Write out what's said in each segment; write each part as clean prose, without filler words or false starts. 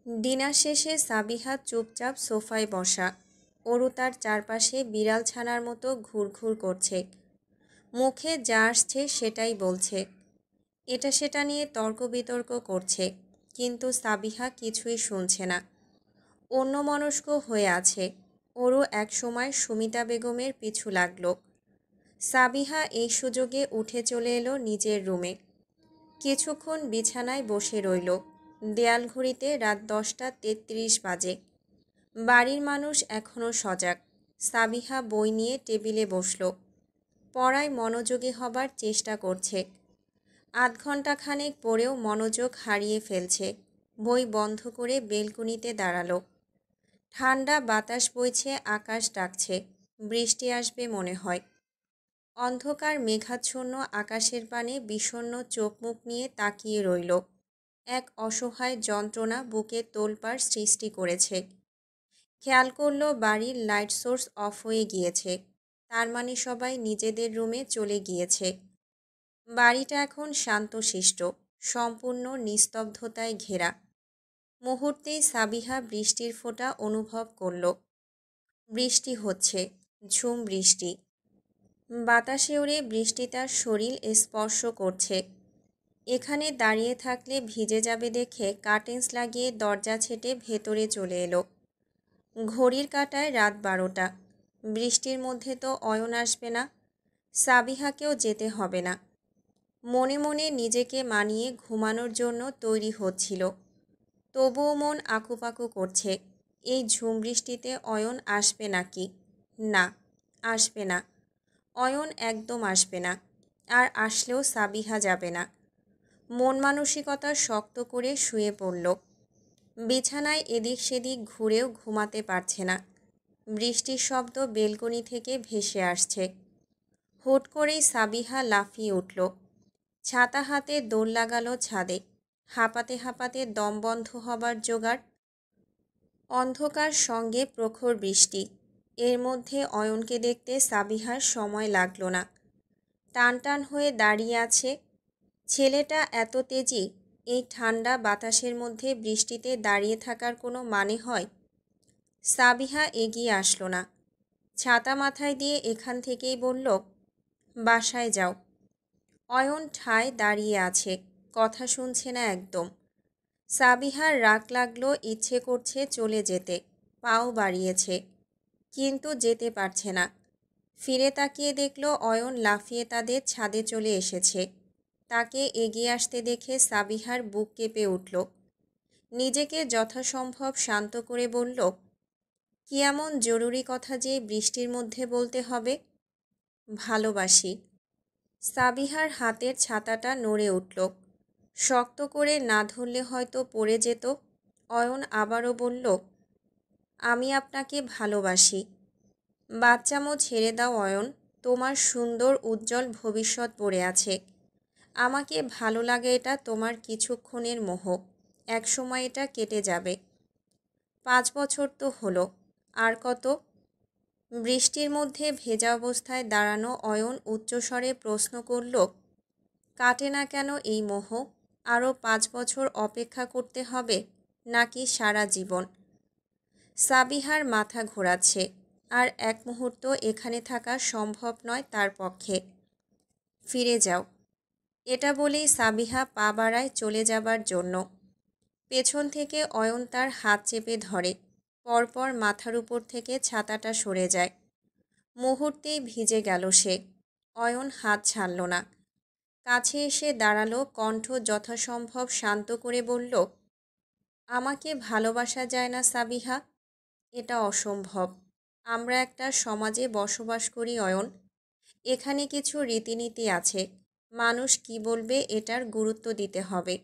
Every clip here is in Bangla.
ডিনার শেষে সাবিহা চুপচাপ সোফায় বসা। অরু তার চারপাশে বিড়াল ছানার মতো ঘুরঘুর করছে। মুখে যা আসছে সেটাই বলছে। এটা সেটা নিয়ে তর্ক বিতর্ক করছে, কিন্তু সাবিহা কিছুই শুনছে না। অন্যমনস্ক হয়ে আছে। অরু একসময় সুমিতা বেগমের পিছু লাগলো। সাবিহা এই সুযোগে উঠে চলে এলো নিজের রুমে। কিছুক্ষণ বিছানায় বসে রইল। দেয়াল ঘড়িতে রাত 10টা 33 বাজে। বাড়ির মানুষ এখনও সজাগ। সাবিহা বই নিয়ে টেবিলে বসল। পড়ায় মনোযোগী হবার চেষ্টা করছে। আধ ঘন্টা খানেক পরেও মনোযোগ হারিয়ে ফেলছে। বই বন্ধ করে বেলকনিতে দাঁড়ালো। ঠান্ডা বাতাস বইছে, আকাশ ডাকছে। বৃষ্টি আসবে মনে হয়। অন্ধকার মেঘাচ্ছন্ন আকাশের পানে বিষণ্ণ চোখ মুখ নিয়ে তাকিয়ে রইল। এক অসহায় যন্ত্রণা বুকে তোলপাড় সৃষ্টি করেছে। খেয়াল করল বাড়ির লাইট সোর্স অফ হয়ে গিয়েছে। তার মানে সবাই নিজেদের রুমে চলে গিয়েছে। বাড়িটা এখন শান্তশিষ্ট, সম্পূর্ণ নিস্তব্ধতায় ঘেরা। মুহূর্তেই সাবিহা বৃষ্টির ফোঁটা অনুভব করল। বৃষ্টি হচ্ছে, ঝুম বৃষ্টি। বাতাসে উড়ে বৃষ্টি তার শরীর স্পর্শ করছে। এখানে দাঁড়িয়ে থাকলে ভিজে যাবে দেখে কার্টেন্স লাগিয়ে দরজা ছেঁটে ভেতরে চলে এলো। ঘড়ির কাঁটায় রাত 12টা। বৃষ্টির মধ্যে তো অয়ন আসবে না, সাবিহাকেও যেতে হবে না। মনে মনে নিজেকে মানিয়ে ঘুমানোর জন্য তৈরি হচ্ছিল। তবুও মন আকুপাকু করছে। এই ঝুম বৃষ্টিতে অয়ন আসবে নাকি? না, আসবে না। অয়ন একদম আসবে না। আর আসলেও সাবিহা যাবে না। মন মানসিকতা শক্ত করে শুয়ে পড়ল। বিছানায় এদিক সেদিক ঘুরেও ঘুমাতে পারছে না। বৃষ্টির শব্দ বেলকনি থেকে ভেসে আসছে। হুট করেই সাবিহা লাফিয়ে উঠল। ছাতা হাতে দৌড় লাগালো ছাদে। হাঁপাতে হাঁপাতে দম বন্ধ হবার জোগাড়। অন্ধকার সঙ্গে প্রখর বৃষ্টি। এর মধ্যে অয়নকে দেখতে সাবিহার সময় লাগল না। টান টান হয়ে দাঁড়িয়ে আছে। ছেলেটা এত তেজি, এই ঠান্ডা বাতাসের মধ্যে বৃষ্টিতে দাঁড়িয়ে থাকার কোনো মানে হয়? সাবিহা এগিয়ে আসলো না। ছাতা মাথায় দিয়ে এখান থেকেই বলল, বাসায় যাও। অয়ন ঠায় দাঁড়িয়ে আছে, কথা শুনছে না একদম। সাবিহার রাগ লাগলো, ইচ্ছে করছে চলে যেতে, পাও বাড়িয়েছে, কিন্তু যেতে পারছে না। ফিরে তাকিয়ে দেখল অয়ন লাফিয়ে তাদের ছাদে চলে এসেছে। তাকে এগিয়ে আসতে দেখে সাবিহার বুক কেঁপে উঠল। নিজেকে যথাসম্ভব শান্ত করে বলল, কি এমন জরুরি কথা যে বৃষ্টির মধ্যে বলতে হবে? ভালোবাসি। সাবিহার হাতের ছাতাটা নড়ে উঠল। শক্ত করে না ধরলে হয়তো পড়ে যেত। অয়ন আবারও বলল, আমি আপনাকে ভালোবাসি। বাচ্চামো ছেড়ে দাও অয়ন, তোমার সুন্দর উজ্জ্বল ভবিষ্যৎ পড়ে আছে। আমাকে ভালো লাগে এটা তোমার কিছুক্ষণের মোহ, একসময় এটা কেটে যাবে। 5 বছর তো হলো, আর কত? বৃষ্টির মধ্যে ভেজা অবস্থায় দাঁড়ানো অয়ন উচ্চস্বরে প্রশ্ন করল, কাটে না কেন এই মোহ? আরও 5 বছর অপেক্ষা করতে হবে, নাকি সারা জীবন? সাবিহার মাথা ঘোরাচ্ছে। আর এক মুহূর্ত এখানে থাকা সম্ভব নয় তার পক্ষে। ফিরে যাও। এটা বলেই সাবিহা পা বাড়ায় চলে যাবার জন্য। পেছন থেকে অয়ন তার হাত চেপে ধরে। পরপর মাথার উপর থেকে ছাতাটা সরে যায়। মুহূর্তেই ভিজে গেল সে। অয়ন হাত ছাড়ল না। কাছে এসে দাঁড়ালো, কণ্ঠ যথাসম্ভব শান্ত করে বলল, আমাকে ভালোবাসা যায় না সাবিহা? এটা অসম্ভব। আমরা একটা সমাজে বসবাস করি অয়ন। এখানে কিছু রীতিনীতি আছে। মানুষ কি বলবে এটার গুরুত্ব দিতে হবে।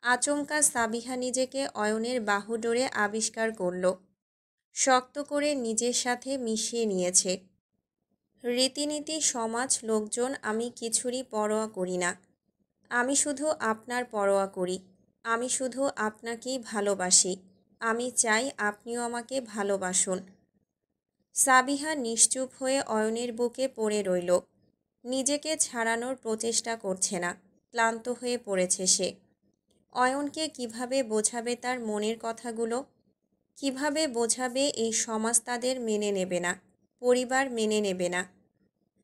আচমকা সাবিহা নিজেকে অয়নের বাহুডোরে আবিষ্কার করল। শক্ত করে নিজের সাথে মিশিয়ে নিয়েছে। রীতিনীতি, সমাজ, লোকজন, আমি কিছুরই পরোয়া করি না। আমি শুধু আপনার পরোয়া করি। আমি শুধু আপনাকেই ভালোবাসি। আমি চাই আপনিও আমাকে ভালোবাসুন। সাবিহা নিশ্চুপ হয়ে অয়নের বুকে পড়ে রইল। নিজেকে ছাড়ানোর প্রচেষ্টা করছে না। ক্লান্ত হয়ে পড়েছে সে। অয়নকে কিভাবে বোঝাবে তার মনের কথাগুলো? কিভাবে বোঝাবে এই সমাজ তাদের মেনে নেবে না, পরিবার মেনে নেবে না?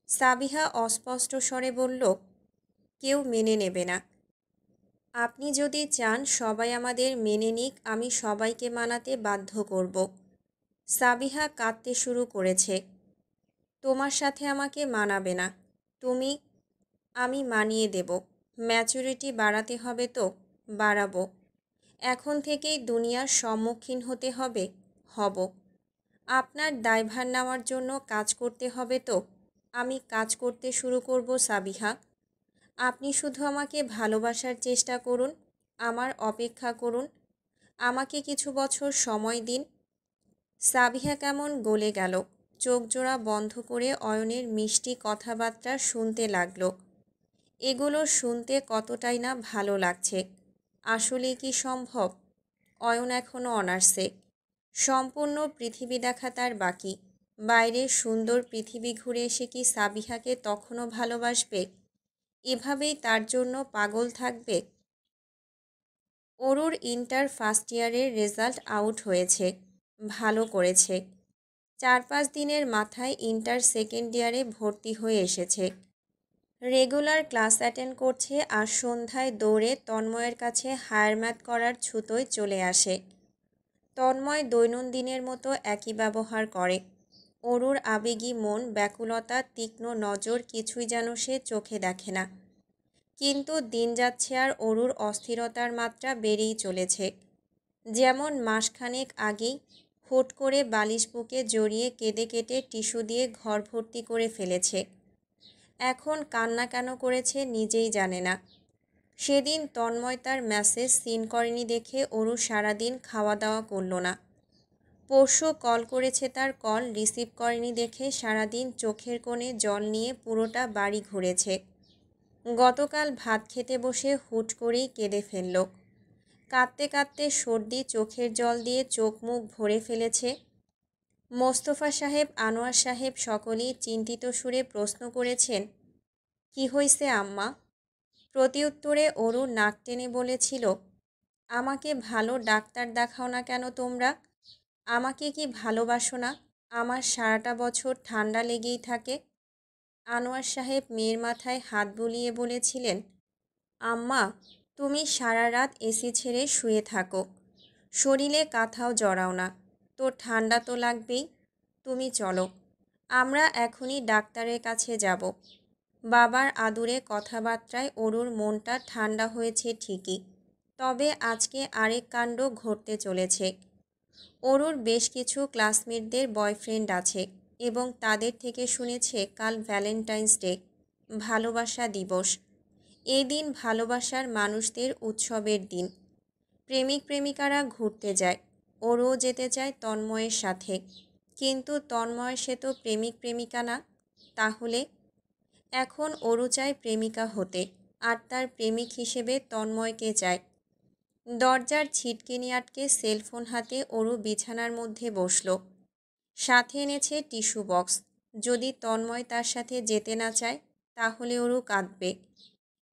সাবিহা অস্পষ্ট স্বরে বলল, কেউ মেনে নেবে না। আপনি যদি চান সবাই আমাদের মেনে নিক, আমি সবাইকে মানাতে বাধ্য করব। সাবিহা কাঁদতে শুরু করেছে। তোমার সাথে আমাকে মানাবে না। তুমি, আমি মানিয়ে দেব। ম্যাচুরিটি বাড়াতে হবে তো বাড়াবো। এখন থেকেই দুনিয়ার সম্মুখীন হতে হবে, হব। আপনার দায়ভার নেওয়ার জন্য কাজ করতে হবে তো আমি কাজ করতে শুরু করব সাবিহা। আপনি শুধু আমাকে ভালোবাসার চেষ্টা করুন, আমার অপেক্ষা করুন, আমাকে কিছু বছর সময় দিন। সাবিহা কেমন গলে গেল, চোখ জোড়া বন্ধ করে অয়নের মিষ্টি কথাবার্তা শুনতে লাগলো। এগুলো শুনতে কতটাই না ভালো লাগছে। আসলে কি সম্ভব? অয়ন এখনও অনার্সে। সম্পূর্ণ পৃথিবী দেখা তার বাকি। বাইরের সুন্দর পৃথিবী ঘুরে এসে কি সাবিহাকে তখনও ভালোবাসবে? এভাবেই তার জন্য পাগল থাকবে? অরুর ইন্টার ফার্স্ট ইয়ারের রেজাল্ট আউট হয়েছে। ভালো করেছে। 4-5 দিনের মাথায় ইন্টার সেকেন্ড ইয়ারে ভর্তি হয়ে এসেছে। রেগুলার ক্লাস অ্যাটেন্ড করছে আর সন্ধ্যায় দৌড়ে তন্ময়ের কাছে হায়ার ম্যাথ করার ছুতোয় চলে আসে। তন্ময় দৈনন্দিনের মতো একই ব্যবহার করে। অরুর আবেগী মন, ব্যাকুলতা, তীক্ষ্ণ নজর কিছুই যেন সে চোখে দেখে না। কিন্তু দিন যাচ্ছে আর অরুর অস্থিরতার মাত্রা বেড়েই চলেছে। যেমন মাসখানেক আগেই হুট করে বালিশ বুকে জড়িয়ে কেঁদে কেটে টিস্যু দিয়ে ঘর ভর্তি করে ফেলেছে। এখন কান্না কেন করেছে নিজেই জানে না। সেদিন তন্ময় তার মেসেজ সিন করেনি দেখে অরু সারাদিন খাওয়া দাওয়া করল না। পরশু কল করেছে, তার কল রিসিভ করেনি দেখে সারাদিন চোখের কোণে জল নিয়ে পুরোটা বাড়ি ঘুরেছে। গতকাল ভাত খেতে বসে হুট করেই কেঁদে ফেলল। কাঁদতে কাঁদতে সর্দি চোখের জল দিয়ে চোখ মুখ ভরে ফেলেছে। মোস্তফা সাহেব, আনোয়ার সাহেব সকলেই চিন্তিত সুরে প্রশ্ন করেছেন, কি হইছে আম্মা? প্রতিউত্তরে অরু নাক টেনে বলেছিল, আমাকে ভালো ডাক্তার দেখাও না কেন তোমরা? আমাকে কি ভালোবাসো না? আমার সারাটা বছর ঠান্ডা লেগেই থাকে। আনোয়ার সাহেব মেয়ের মাথায় হাত বুলিয়ে বলেছিলেন, আম্মা, তুমি সারা রাত এসি ছেড়ে শুয়ে থাকো, শরীরে কাঁথাও জড়াও না, তো ঠান্ডা তো লাগবেই। তুমি চলো, আমরা এখনই ডাক্তারের কাছে যাব। বাবার আদুরে কথাবার্তায় অরুর মনটা ঠান্ডা হয়েছে ঠিকই, তবে আজকে আরেক কাণ্ড ঘটতে চলেছে। অরুর বেশ কিছু ক্লাসমেটদের বয়ফ্রেন্ড আছে এবং তাদের থেকে শুনেছে কাল ভ্যালেন্টাইন্স ডে, ভালোবাসা দিবস। এই দিন ভালোবাসার মানুষদের উৎসবের দিন। প্রেমিক প্রেমিকারা ঘুরতে যায়। ওরও যেতে চায় তন্ময়ের সাথে, কিন্তু তন্ময় সে তো প্রেমিক প্রেমিকা না। তাহলে এখন অরু চায় প্রেমিকা হতে, আর তার প্রেমিক হিসেবে তন্ময়কে চায়। দরজার ছিটকিনি আটকে সেলফোন হাতে অরু বিছানার মধ্যে বসল। সাথে এনেছে টিস্যু বক্স। যদি তন্ময় তার সাথে যেতে না চায় তাহলে অরু কাঁদবে,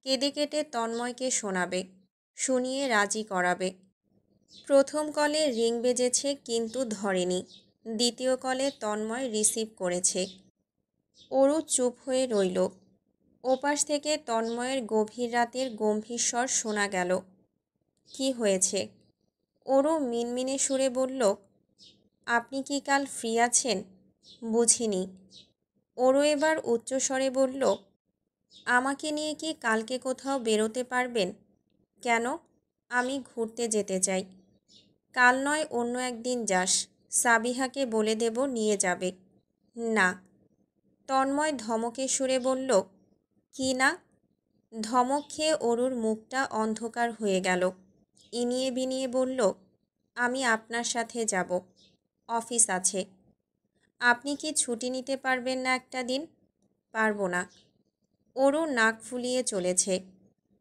কেঁদে কেটে তন্ময়কে শোনাবে, শুনিয়ে রাজি করাবে। প্রথম কলে রিং বেজেছে কিন্তু ধরেনি। দ্বিতীয় কলে তন্ময় রিসিভ করেছে। অরু চুপ হয়ে রইল। ওপাশ থেকে তন্ময়ের গভীর রাতের গম্ভীর স্বর শোনা গেল, কি হয়েছে? অরু মিনমিনে সুরে বলল, আপনি কি কাল ফ্রি আছেন? বুঝিনি। অরু এবার উচ্চস্বরে বলল, আমাকে নিয়ে কি কালকে কোথাও বেরোতে পারবেন? কেন? আমি ঘুরতে যেতে চাই। কাল নয় অন্য একদিন যাস, সাবিহাকে বলে দেব নিয়ে যাবে। না। তন্ময় ধমকে সুরে বলল, কি না? ধমক খেয়ে অরুর মুখটা অন্ধকার হয়ে গেল। ইনিয়ে বিনিয়ে বলল, আমি আপনার সাথে যাব, অফিস আছে। আপনি কি ছুটি নিতে পারবেন না একটা দিন? পারবো না। অরু নাক ফুলিয়ে চলেছে।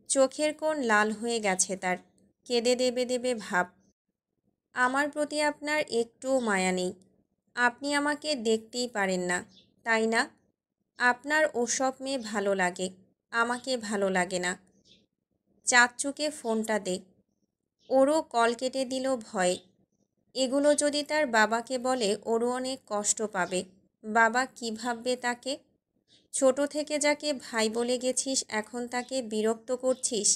চোখের কোণ লাল হয়ে গেছে তার, কেঁদে দেবে দেবে ভাব। আমার প্রতি আপনার একটুও মায়া নেই। আপনি আমাকে দেখতেই পারেন না, তাই না? আপনার ওসব মেয়ে ভালো লাগে, আমাকে ভালো লাগে না। চাচ্চুকে ফোনটা দে। ওরও কল কেটে দিল ভয়ে। এগুলো যদি তার বাবাকে বলে ওরও অনেক কষ্ট পাবে। বাবা কী ভাববে তাকে? ছোট থেকে যাকে ভাই বলে গেছিস এখন তাকে বিরক্ত করছিস।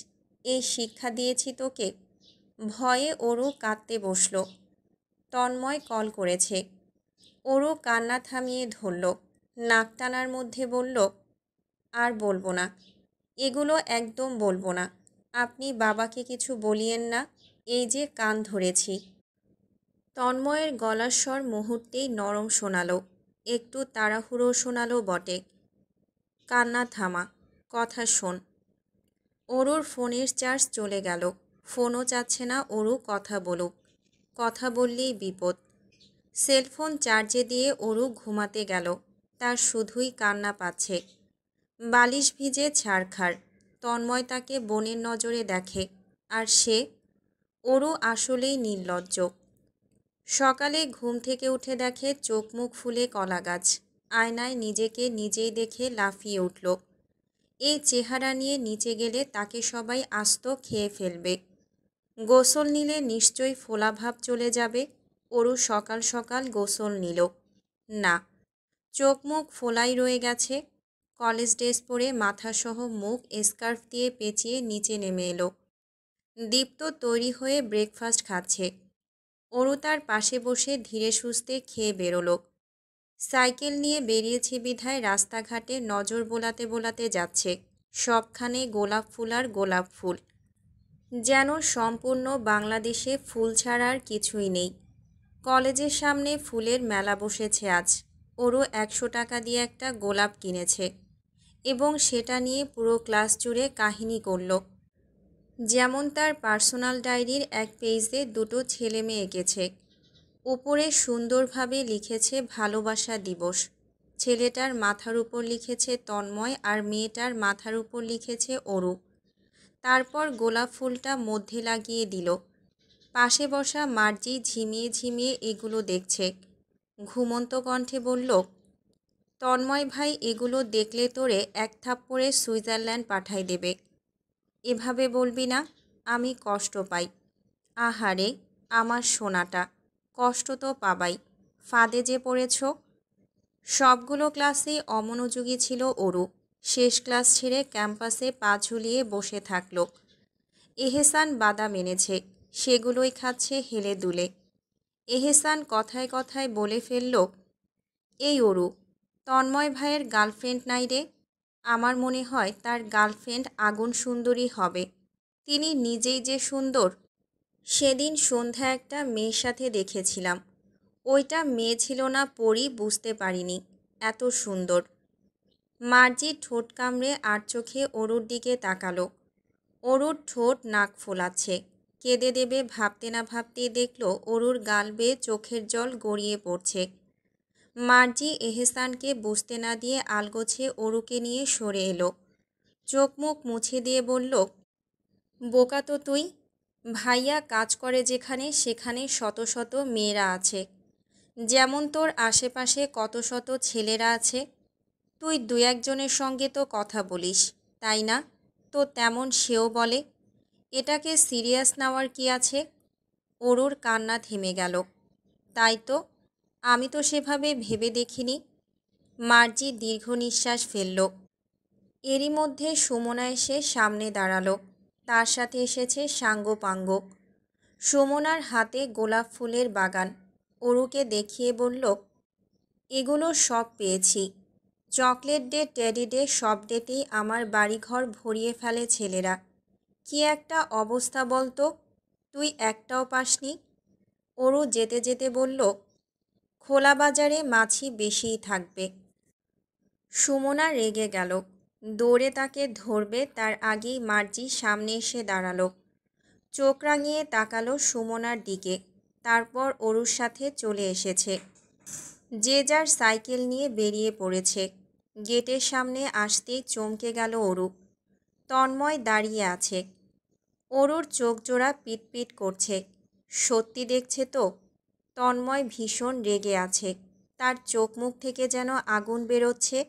এই শিক্ষা দিয়েছি তোকে। ভয়ে ওরও কাঁদতে বসল। তন্ময় কল করেছে। ওরও কান্না থামিয়ে ধরল। নাক টানার মধ্যে বলল, আর বলবো না, এগুলো একদম বলবো না। আপনি বাবাকে কিছু বলিয়েন না, এই যে কান ধরেছি। তন্ময়ের গলার স্বর মুহূর্তেই নরম শোনালো, একটু তাড়াহুড়ো শোনালো বটে। কান্না থামা, কথা শোন। অরুর ফোনের চার্জ চলে গেল। ফোনও চাচ্ছে না অরু কথা বলুক। কথা বললেই বিপদ। সেলফোন চার্জে দিয়ে অরু ঘুমাতে গেল। তার শুধুই কান্না পাচ্ছে। বালিশ ভিজে ছারখার। তন্ময় তাকে বোনের নজরে দেখে। আর সে? অরু আসলেই নির্লজ্জ। সকালে ঘুম থেকে উঠে দেখে চোখ মুখ ফুলে কলাগাছ। আয়নায় নিজেকে নিজেই দেখে লাফিয়ে উঠল। এই চেহারা নিয়ে নিচে গেলে তাকে সবাই আস্ত খেয়ে ফেলবে। গোসল নিলে নিশ্চয়ই ফোলাভাব চলে যাবে। অরু সকাল সকাল গোসল নিল না, চোখ মুখ ফোলাই রয়ে গেছে। কলেজ ড্রেস পরে মাথাসহ মুখ স্কার্ফ দিয়ে পেঁচিয়ে নিচে নেমে এলো। দীপ্ত তৈরি হয়ে ব্রেকফাস্ট খাচ্ছে। অরু তার পাশে বসে ধীরে সুস্থে খেয়ে বেরোলো। সাইকেল নিয়ে বেরিয়েছে বিধায় রাস্তাঘাটে নজর বোলাতে বোলাতে যাচ্ছে। সবখানে গোলাপ ফুল আর গোলাপ ফুল। যেন সম্পূর্ণ বাংলাদেশে ফুল ছাড়া আর কিছুই নেই। কলেজের সামনে ফুলের মেলা বসেছে আজ। ওরও 100 টাকা দিয়ে একটা গোলাপ কিনেছে এবং সেটা নিয়ে পুরো ক্লাস জুড়ে কাহিনী করল। যেমন তার পার্সোনাল ডায়েরির এক পেজে দুটো ছেলে মেয়ে এঁকেছে। উপরে সুন্দরভাবে লিখেছে ভালোবাসা দিবস। ছেলেটার মাথার উপর লিখেছে তন্ময় আর মেয়েটার মাথার উপর লিখেছে অরু। তারপর গোলাপ ফুলটা মধ্যে লাগিয়ে দিল। পাশে বসা মার্জি ঝিমিয়ে ঝিমিয়ে এগুলো দেখছে। ঘুমন্ত কণ্ঠে বলল, তন্ময় ভাই এগুলো দেখলে তোরে এক থাপ্পড়ে সুইজারল্যান্ড পাঠাই দেবে। এভাবে বলবি না, আমি কষ্ট পাই। আহারে আমার সোনাটা, কষ্ট তো পাবাই, ফাঁদে যে পড়েছ। সবগুলো ক্লাসেই অমনোযোগী ছিল অরু। শেষ ক্লাস ছেড়ে ক্যাম্পাসে পা ঝুলিয়ে বসে থাকল। এহেসান বাদাম এনেছে, সেগুলোই খাচ্ছে হেলে দুলে। এহেসান কথায় কথায় বলে ফেলল, এই অরু, তন্ময় ভাইয়ের গার্লফ্রেন্ড নাই রে? আমার মনে হয় তার গার্লফ্রেন্ড আগুন সুন্দরী হবে। তিনি নিজেই যে সুন্দর। সেদিন সন্ধ্যা একটা মেয়ের সাথে দেখেছিলাম। ওইটা মেয়ে ছিল না পরী বুঝতে পারিনি, এত সুন্দর। মার্জি ঠোঁট কামড়ে আর চোখে অরুর দিকে তাকালো। অরুর ঠোঁট নাক ফোলাচ্ছে। কেঁদে দেবে ভাবতে না ভাবতেই দেখল অরুর গাল বেয়ে চোখের জল গড়িয়ে পড়ছে। মার্জি এহেসানকে বুঝতে না দিয়ে আলগোছে অরুকে নিয়ে সরে এলো। চোখ মুখ মুছে দিয়ে বলল, বোকা তো তুই। ভাইয়া কাজ করে যেখানে সেখানে শত শত মেয়েরা আছে। যেমন তোর আশেপাশে কত শত ছেলেরা আছে। তুই দু একজনের সঙ্গে তো কথা বলিস, তাই না? তো তেমন সেও বলে। এটাকে সিরিয়াস নেওয়ার কি আছে? অরুর কান্না থেমে গেল। তাই তো, আমি তো সেভাবে ভেবে দেখিনি। মার্জি দীর্ঘ নিঃশ্বাস ফেলল। এরই মধ্যে সুমনা এসে সামনে দাঁড়ালো। তার সাথে এসেছে সাঙ্গপাঙ্গ। সুমনার হাতে গোলাপ ফুলের বাগান। অরুকে দেখিয়ে বলল, এগুলো সব পেয়েছি। চকলেট ডে, টেডি ডে, সব ডেতেই আমার বাড়িঘর ভরিয়ে ফেলে ছেলেরা। কি একটা অবস্থা বলতো, তুই একটাও পাসনি। অরু যেতে যেতে বলল, খোলা বাজারে মাছি বেশিই থাকবে। সুমনা রেগে গেল। দৌড়ে তাকে ধরবে তার আগেই মার্জি সামনে এসে দাঁড়ালো। চোখ রাঙিয়ে তাকালো সুমনার দিকে। তারপর অরুর সাথে চলে এসেছে। যে যার সাইকেল নিয়ে বেরিয়ে পড়েছে। গেটের সামনে আসতেই চমকে গেল অরু। তন্ময় দাঁড়িয়ে আছে। অরুর চোখ জোড়া পিটপিট করছে। সত্যি দেখছে তো? তন্ময় ভীষণ রেগে আছে। তার চোখ মুখ থেকে যেন আগুন বেরোচ্ছে।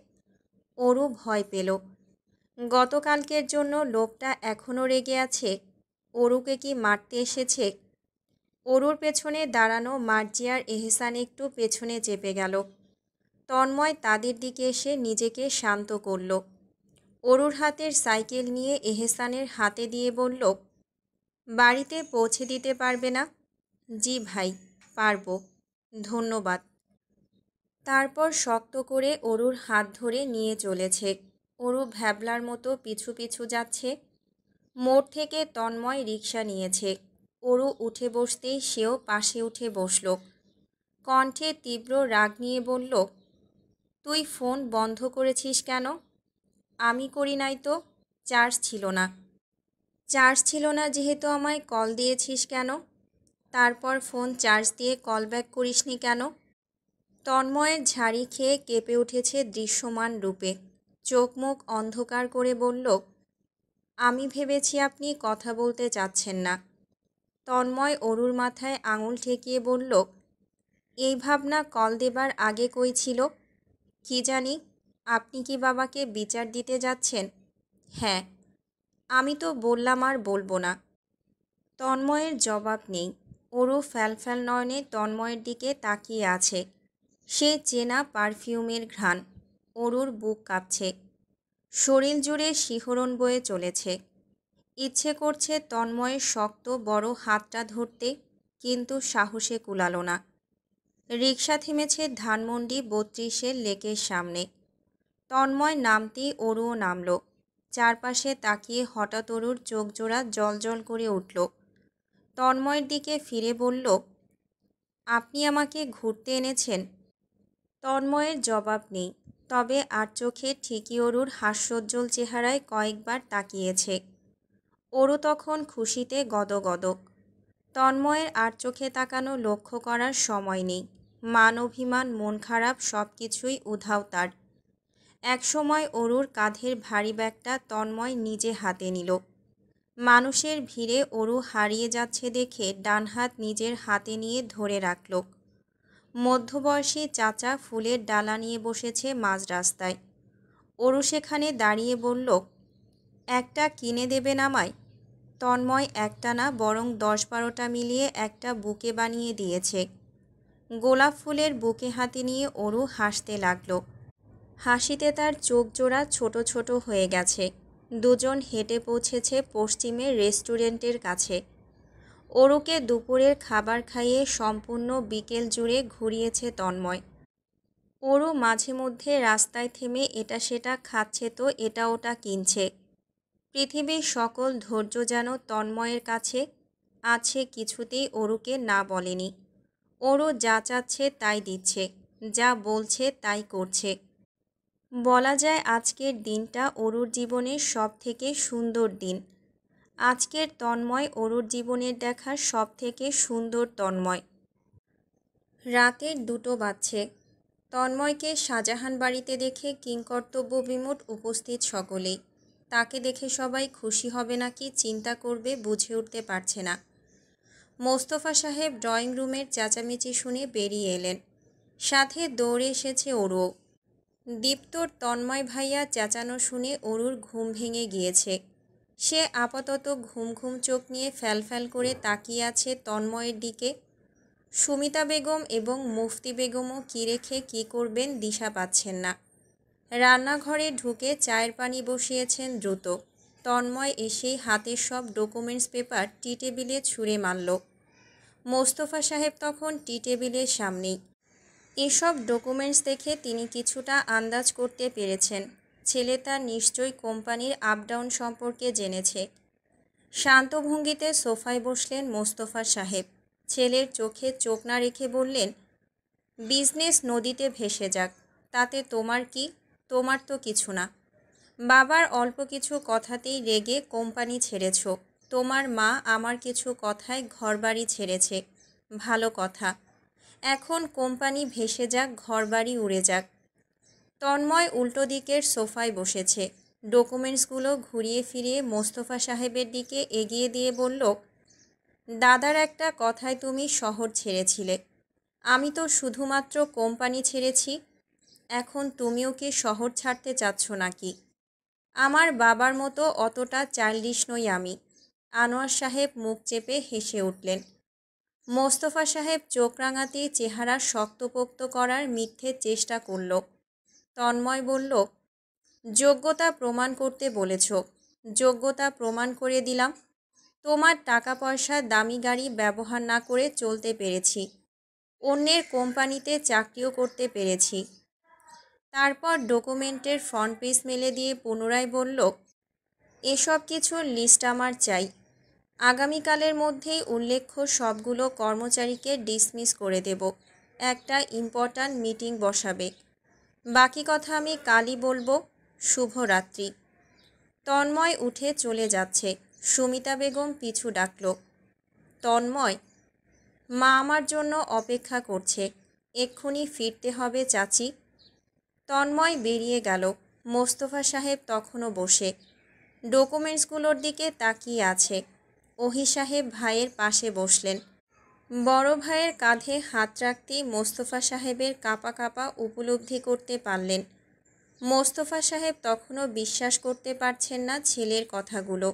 অরু ভয় পেল। গতকালকের জন্য লোকটা এখনও রেগে আছে। অরুকে কি মারতে এসেছে? অরুর পেছনে দাঁড়ানো মার্জিয়ার এহসান একটু পেছনে চেপে গেল। তন্ময় তাদের দিকে এসে নিজেকে শান্ত করল। অরুর হাতের সাইকেল নিয়ে এহসানের হাতে দিয়ে বলল, বাড়িতে পৌঁছে দিতে পারবে না? জি ভাই, পারবো, ধন্যবাদ। তারপর শক্ত করে অরুর হাত ধরে নিয়ে চলেছে। অরু ভ্যাবলার মতো পিছু পিছু যাচ্ছে। মোড় থেকে তন্ময় রিকশা নিয়েছে। অরু উঠে বসতেই সেও পাশে উঠে বসল। কণ্ঠে তীব্র রাগ নিয়ে বলল, তুই ফোন বন্ধ করেছিস কেন? আমি করি নাই তো, চার্জ ছিল না। চার্জ ছিল না যেহেতু আমায় কল দিয়েছিস কেন? তারপর ফোন চার্জ দিয়ে কল ব্যাক করিসনি কেন? তন্ময়ের ঝাড়ি খেয়ে কেঁপে উঠেছে দৃশ্যমান রূপে। চোখ মুখ অন্ধকার করে বলল, আমি ভেবেছি আপনি কথা বলতে চাচ্ছেন না। তন্ময় অরুর মাথায় আঙুল ঠেকিয়ে বলল, এই ভাবনা কল দেবার আগে কই ছিল? কি জানি, আপনি কি বাবাকে বিচার দিতে যাচ্ছেন? হ্যাঁ, আমি তো বললাম আর বলবো না। তন্ময়ের জবাব নেই। অরু ফ্যালফ্যাল নয়নে তন্ময়ের দিকে তাকিয়ে আছে। সে চেনা পারফিউমের ঘ্রাণ। অরুর বুক কাঁপছে, শরীর জুড়ে শিহরণ বয়ে চলেছে। ইচ্ছে করছে তন্ময়ের শক্ত বড় হাতটা ধরতে, কিন্তু সাহসে কুলালো না। রিকশা থেমেছে ধানমন্ডি ৩২-এর লেকের সামনে। তন্ময় নামতেই অরুও নামল। চারপাশে তাকিয়ে হঠাৎ অরুর চোখ জোড়া জ্বলজ্বল করে উঠল। তন্ময়ের দিকে ফিরে বলল, আপনি আমাকে ঘুরতে এনেছেন? তন্ময়ের জবাব নেই, তবে আর চোখে ঠিকই অরুর হাস্যোজ্জ্বল চেহারায় কয়েকবার তাকিয়েছে। অরু তখন খুশিতে গদগদ। তন্ময়ের আর চোখে তাকানো লক্ষ্য করার সময় নেই। মান অভিমান, মন খারাপ সব কিছুই উধাও তার। একসময় অরুর কাঁধের ভারী ব্যাগটা তন্ময় নিজে হাতে নিল। মানুষের ভিড়ে অরু হারিয়ে যাচ্ছে দেখে ডান হাত নিজের হাতে নিয়ে ধরে রাখল। মধ্যবয়সী চাচা ফুলের ডালা নিয়ে বসেছে মাঝ রাস্তায়। অরু সেখানে দাঁড়িয়ে বলল, একটা কিনে দেবেন আমায়? তন্ময় একটা না বরং ১০-১২টা মিলিয়ে একটা বুকে বানিয়ে দিয়েছে। গোলাপ ফুলের বুকে হাতে নিয়ে অরু হাসতে লাগল। হাসিতে তার চোখ জোড়া ছোট ছোট হয়ে গেছে। দুজন হেঁটে পৌঁছেছে পশ্চিমের রেস্টুরেন্টের কাছে। অরুকে দুপুরের খাবার খাইয়ে সম্পূর্ণ বিকেল জুড়ে ঘুরিয়েছে তন্ময়। অরু মাঝে মধ্যে রাস্তায় থেমে এটা সেটা খাচ্ছে তো এটা ওটা কিনছে। পৃথিবীর সকল ধৈর্য যেন তন্ময়ের কাছে আছে, কিছুতেই অরুকে না বলেনি। অরু যা চাচ্ছে তাই দিচ্ছে, যা বলছে তাই করছে। বলা যায় আজকের দিনটা অরুর জীবনের সব থেকে সুন্দর দিন। আজকের তন্ময় অরুর জীবনের দেখা সব থেকে সুন্দর তন্ময়। রাতের ২টো বাজছে। তন্ময়কে শাহজাহান বাড়িতে দেখে কিংকর্তব্য বিমূঢ় উপস্থিত সকলেই। তাকে দেখে সবাই খুশি হবে নাকি চিন্তা করবে বুঝে উঠতে পারছে না। মোস্তফা সাহেব ড্রয়িং রুমের চেঁচামেচি শুনে বেরিয়ে এলেন। সাথে দৌড়ে এসেছে অরুও। দীপ্তর তন্ময় ভাইয়া চেঁচানো শুনে অরুর ঘুম ভেঙে গিয়েছে। সে আপাতত ঘুম ঘুম চোখ নিয়ে ফ্যালফ্যাল করে তাকিয়ে আছে তন্ময়ের দিকে। সুমিতা বেগম এবং মুফতি বেগমও কী রেখে কী করবেন দিশা পাচ্ছেন না। রান্নাঘরে ঢুকে চায়ের পানি বসিয়েছেন দ্রুত। তন্ময় এসেই হাতের সব ডকুমেন্টস পেপার টি টেবিলে ছুঁড়ে মারল। মোস্তফা সাহেব তখন টি টেবিলের সামনেই। এসব ডকুমেন্টস দেখে তিনি কিছুটা আন্দাজ করতে পেরেছেন ছেলে তার নিশ্চয়ই কোম্পানির আপ ডাউন সম্পর্কে জেনেছে। শান্ত ভঙ্গিতে সোফায় বসলেন মোস্তফা সাহেব। ছেলের চোখে চোখ না রেখে বললেন, বিজনেস নদীতে ভেসে যাক, তাতে তোমার কি? তোমার তো কিছু না। বাবার অল্প কিছু কথাতেই রেগে কোম্পানি ছেড়েছ। তোমার মা আমার কিছু কথায় ঘরবাড়ি ছেড়েছে, ভালো কথা। এখন কোম্পানি ভেসে যাক, ঘরবাড়ি উড়ে যাক। তন্ময় উল্টো দিকের সোফায় বসেছে। ডকুমেন্টসগুলো ঘুরিয়ে ফিরিয়ে মোস্তফা সাহেবের দিকে এগিয়ে দিয়ে বলল, দাদার একটা কথায় তুমি শহর ছেড়েছিলে, আমি তো শুধুমাত্র কোম্পানি ছেড়েছি। এখন তুমিও কি শহর ছাড়তে চাচ্ছ নাকি? আমার বাবার মতো অতটা চাইল্ডিশ নই আমি। আনোয়ার সাহেব মুখ চেপে হেসে উঠলেন। মোস্তফা সাহেব চোখ রাঙাতেই চেহারা শক্তপোক্ত করার মিথ্যে চেষ্টা করল। তন্ময় বলল, যোগ্যতা প্রমাণ করতে বলেছ, যোগ্যতা প্রমাণ করে দিলাম। তোমার টাকা পয়সা দামি গাড়ি ব্যবহার না করে চলতে পেরেছি, অন্যের কোম্পানিতে চাকরিও করতে পেরেছি। তারপর ডকুমেন্টের ফ্রন্ট পেজ মেলে দিয়ে পুনরায় বলল, এসব কিছুর লিস্ট আমার চাই। আগামীকালের মধ্যেই উল্লেখ্য সবগুলো কর্মচারীকে ডিসমিস করে দেব। একটা ইম্পর্ট্যান্ট মিটিং বসাবে। বাকি কথা আমি কালই বলবো। শুভরাত্রি। তন্ময় উঠে চলে যাচ্ছে। সুমিতা বেগম পিছু ডাকল। তন্ময়, মা আমার জন্য অপেক্ষা করছে, এক্ষুনি ফিরতে হবে চাচি। তন্ময় বেরিয়ে গেল। মোস্তফা সাহেব তখনও বসে ডকুমেন্টসগুলোর দিকে তাকিয়ে আছে। ওহি সাহেব ভাইয়ের পাশে বসলেন। বড় ভাইয়ের কাঁধে হাত রাখতেই মোস্তফা সাহেবের কাঁপা কাঁপা উপলব্ধি করতে পারলেন। মোস্তফা সাহেব তখনও বিশ্বাস করতে পারছেন না ছেলের কথাগুলো।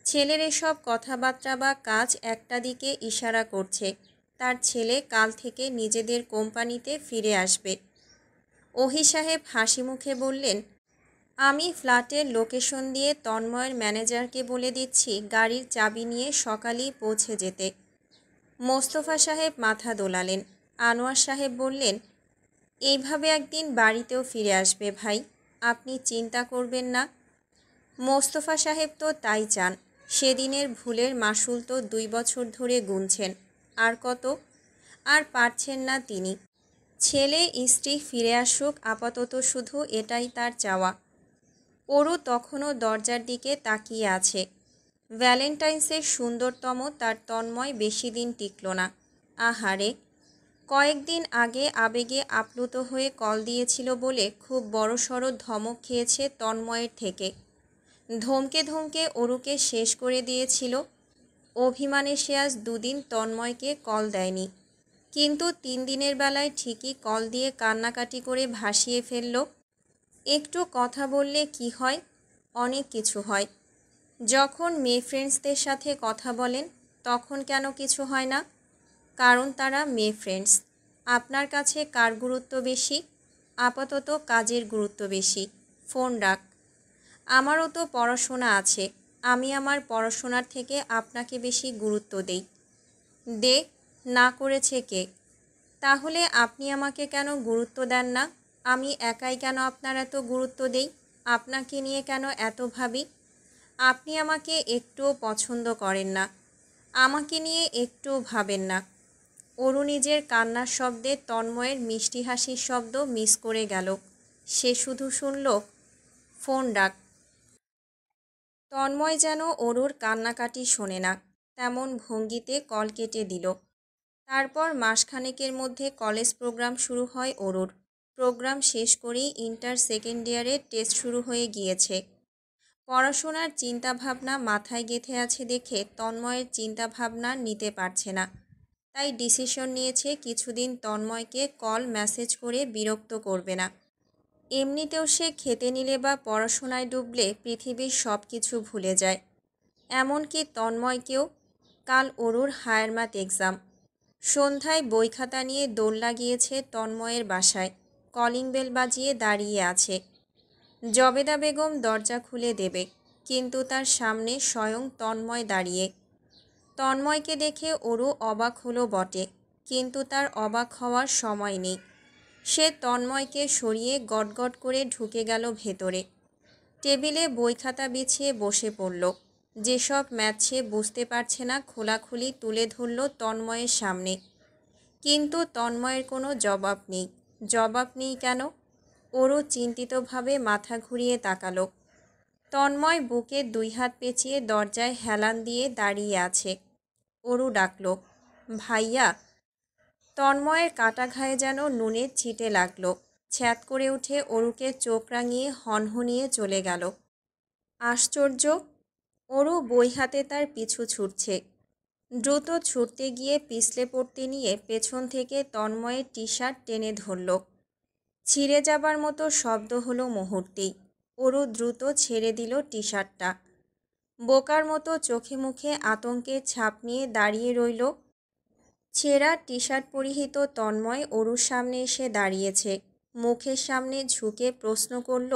ছেলের এসব কথাবার্তা বা কাজ একটা দিকে ইশারা করছে, তার ছেলে কাল থেকে নিজেদের কোম্পানিতে ফিরে আসবে। ওহি সাহেব হাসি মুখে বললেন, আমি ফ্ল্যাটের লোকেশন দিয়ে তন্ময়ের ম্যানেজারকে বলে দিচ্ছি গাড়ির চাবি নিয়ে সকালেই পৌঁছে যেতে। মোস্তফা সাহেব মাথা দোলালেন। আনোয়ার সাহেব বললেন, এইভাবে একদিন বাড়িতেও ফিরে আসবে ভাই, আপনি চিন্তা করবেন না। মোস্তফা সাহেব তো তাই চান। সেদিনের ভুলের মাসুল তো 2 বছর ধরে গুনছেন। আর কত? আর পারছেন না তিনি। ছেলে স্ত্রী ফিরে আসুক, আপাতত শুধু এটাই তার চাওয়া। অরু তখনও দরজার দিকে তাকিয়ে আছে। ভ্যালেন্টাইন্সের সুন্দরতম তার তন্ময় বেশি দিন টিকল না। আহারে, কয়েকদিন আগে আবেগে আপ্লুত হয়ে কল দিয়েছিল বলে খুব বড়সড় ধমক খেয়েছে তন্ময়ের থেকে। ধমকে ধমকে অরুকে শেষ করে দিয়েছিল। অভিমানে সে আজ 2 দিন তন্ময়কে কল দেয়নি, কিন্তু 3 দিনের বেলায় ঠিকই কল দিয়ে কান্নাকাটি করে ভাসিয়ে ফেলল। একটু কথা বললে কি হয়? অনেক কিছু হয়। যখন মেয়ে ফ্রেন্ডসদের সাথে কথা বলেন তখন কেন কিছু হয় না? কারণ তারা মেয়ে ফ্রেন্ডস। আপনার কাছে কার গুরুত্ব বেশি? আপাতত কাজের গুরুত্ব বেশি। ফোন রাখ। আমারও তো পড়াশোনা আছে, আমি আমার পড়াশোনার থেকে আপনাকে বেশি গুরুত্ব দেই। দে, না করেছে কে? তাহলে আপনি আমাকে কেন গুরুত্ব দেন না? আমি একাই কেন আপনার এত গুরুত্ব দেই? আপনাকে নিয়ে কেন এত ভাবি? আপনি আমাকে একটুও পছন্দ করেন না, আমাকে নিয়ে একটুও ভাবেন না। অরু নিজের কান্নার শব্দে তন্ময়ের মিষ্টি হাসির শব্দ মিস করে গেল। সে শুধু শুনল, ফোন রাখ। তন্ময় যেন অরুর কান্নাকাটি শোনে না, তেমন ভঙ্গিতে কল কেটে দিল। তারপর মাসখানেকের মধ্যে কলেজ প্রোগ্রাম শুরু হয় অরুর। প্রোগ্রাম শেষ করেই ইন্টার সেকেন্ড ইয়ারের টেস্ট শুরু হয়ে গিয়েছে। পড়াশোনার চিন্তাভাবনা মাথায় গেঁথে আছে দেখে তন্ময়ের চিন্তাভাবনা নিতে পারছে না। তাই ডিসিশন নিয়েছে কিছুদিন তন্ময়কে কল মেসেজ করে বিরক্ত করবে না। এমনিতেও সে খেতে নিলে বা পড়াশোনায় ডুবলে পৃথিবীর সব কিছু ভুলে যায়, এমনকি তন্ময়কেও। কাল অরুর হায়ার ম্যাথ এক্সাম। সন্ধ্যায় বই খাতা নিয়ে দৌড় লাগিয়েছে তন্ময়ের বাসায়। কলিং বেল বাজিয়ে দাঁড়িয়ে আছে। জবেদা বেগম দরজা খুলে দেবে, কিন্তু তার সামনে স্বয়ং তন্ময় দাঁড়িয়ে। তন্ময়কে দেখে অরু অবাক হলো বটে, কিন্তু তার অবাক হওয়ার সময় নেই। সে তন্ময়কে সরিয়ে গটগট করে ঢুকে গেল ভেতরে। টেবিলে বই খাতা বিছিয়ে বসে পড়ল। যেসব ম্যাথ সে বুঝতে পারছে না খোলাখুলি তুলে ধরল তন্ময়ের সামনে। কিন্তু তন্ময়ের কোনো জবাব নেই। জবাব নেই কেন? অরু চিন্তিতভাবে মাথা ঘুরিয়ে তাকালো। তন্ময় বুকে 2 হাত পেঁচিয়ে দরজায় হেলান দিয়ে দাঁড়িয়ে আছে। অরু ডাকল, ভাইয়া। তন্ময়ের কাটা ঘায়ে যেন নুনের ছিটে লাগলো। ছ্যাঁত করে উঠে অরুকে চোখ রাঙিয়ে হনহনিয়ে চলে গেল। আশ্চর্য! অরু বই হাতে তার পিছু ছুটছে। দ্রুত ছুটতে গিয়ে পিছলে পড়তে নিয়ে পেছন থেকে তন্ময়ের টি শার্ট টেনে ধরল। ছিঁড়ে যাবার মতো শব্দ হলো মুহূর্তেই। অরু দ্রুত ছেড়ে দিল টি শার্টটা। বোকার মতো চোখে মুখে আতঙ্কের ছাপ নিয়ে দাঁড়িয়ে রইল। ছেঁড়া টি শার্ট পরিহিত তন্ময় অরুর সামনে এসে দাঁড়িয়েছে। মুখের সামনে ঝুঁকে প্রশ্ন করল,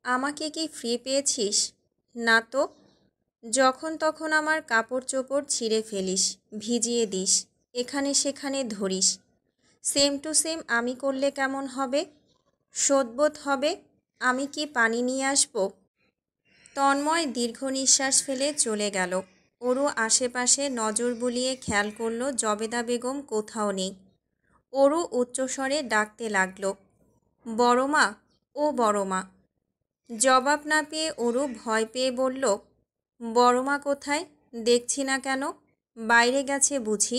আমাকে কি ফ্রি পেয়েছিস? না তো। যখন তখন আমার কাপড় চোপড় ছিঁড়ে ফেলিস, ভিজিয়ে দিস, এখানে সেখানে ধরিস। সেম টু সেম আমি করলে কেমন হবে? শোধবোধ হবে? আমি কি পানি নিয়ে আসব? তন্ময় দীর্ঘ নিঃশ্বাস ফেলে চলে গেল। অরু আশেপাশে নজর বুলিয়ে খেয়াল করল জবেদা বেগম কোথাও নেই। অরু উচ্চস্বরে ডাকতে লাগল, বড় মা, ও বড় মা। জবাব না পেয়ে অরু ভয় পেয়ে বলল, বড় মা কোথায়? দেখছি না কেন? বাইরে গেছে বুঝি?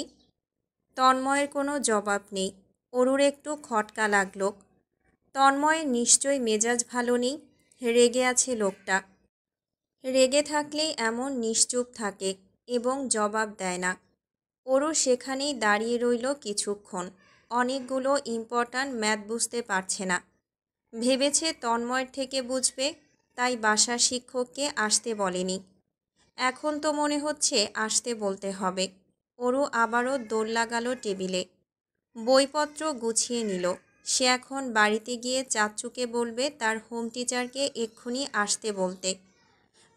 তন্ময়ের কোনো জবাব নেই। অরুর একটু খটকা লাগল। তন্ময়ের নিশ্চয়ই মেজাজ ভালো নেই, রেগে আছে লোকটা। রেগে থাকলেই এমন নিশ্চুপ থাকে এবং জবাব দেয় না। অরু সেখানেই দাঁড়িয়ে রইল কিছুক্ষণ। অনেকগুলো ইম্পর্ট্যান্ট ম্যাথ বুঝতে পারছে না। ভেবেছে তন্ময়ের থেকে বুঝবে, তাই বাসার শিক্ষককে আসতে বলেনি। এখন তো মনে হচ্ছে আসতে বলতে হবে। অরু আবারও দৌড় লাগালো টেবিলে। বইপত্র গুছিয়ে নিল। সে এখন বাড়িতে গিয়ে চাচ্চুকে বলবে তার হোম টিচারকে এক্ষুনি আসতে বলতে।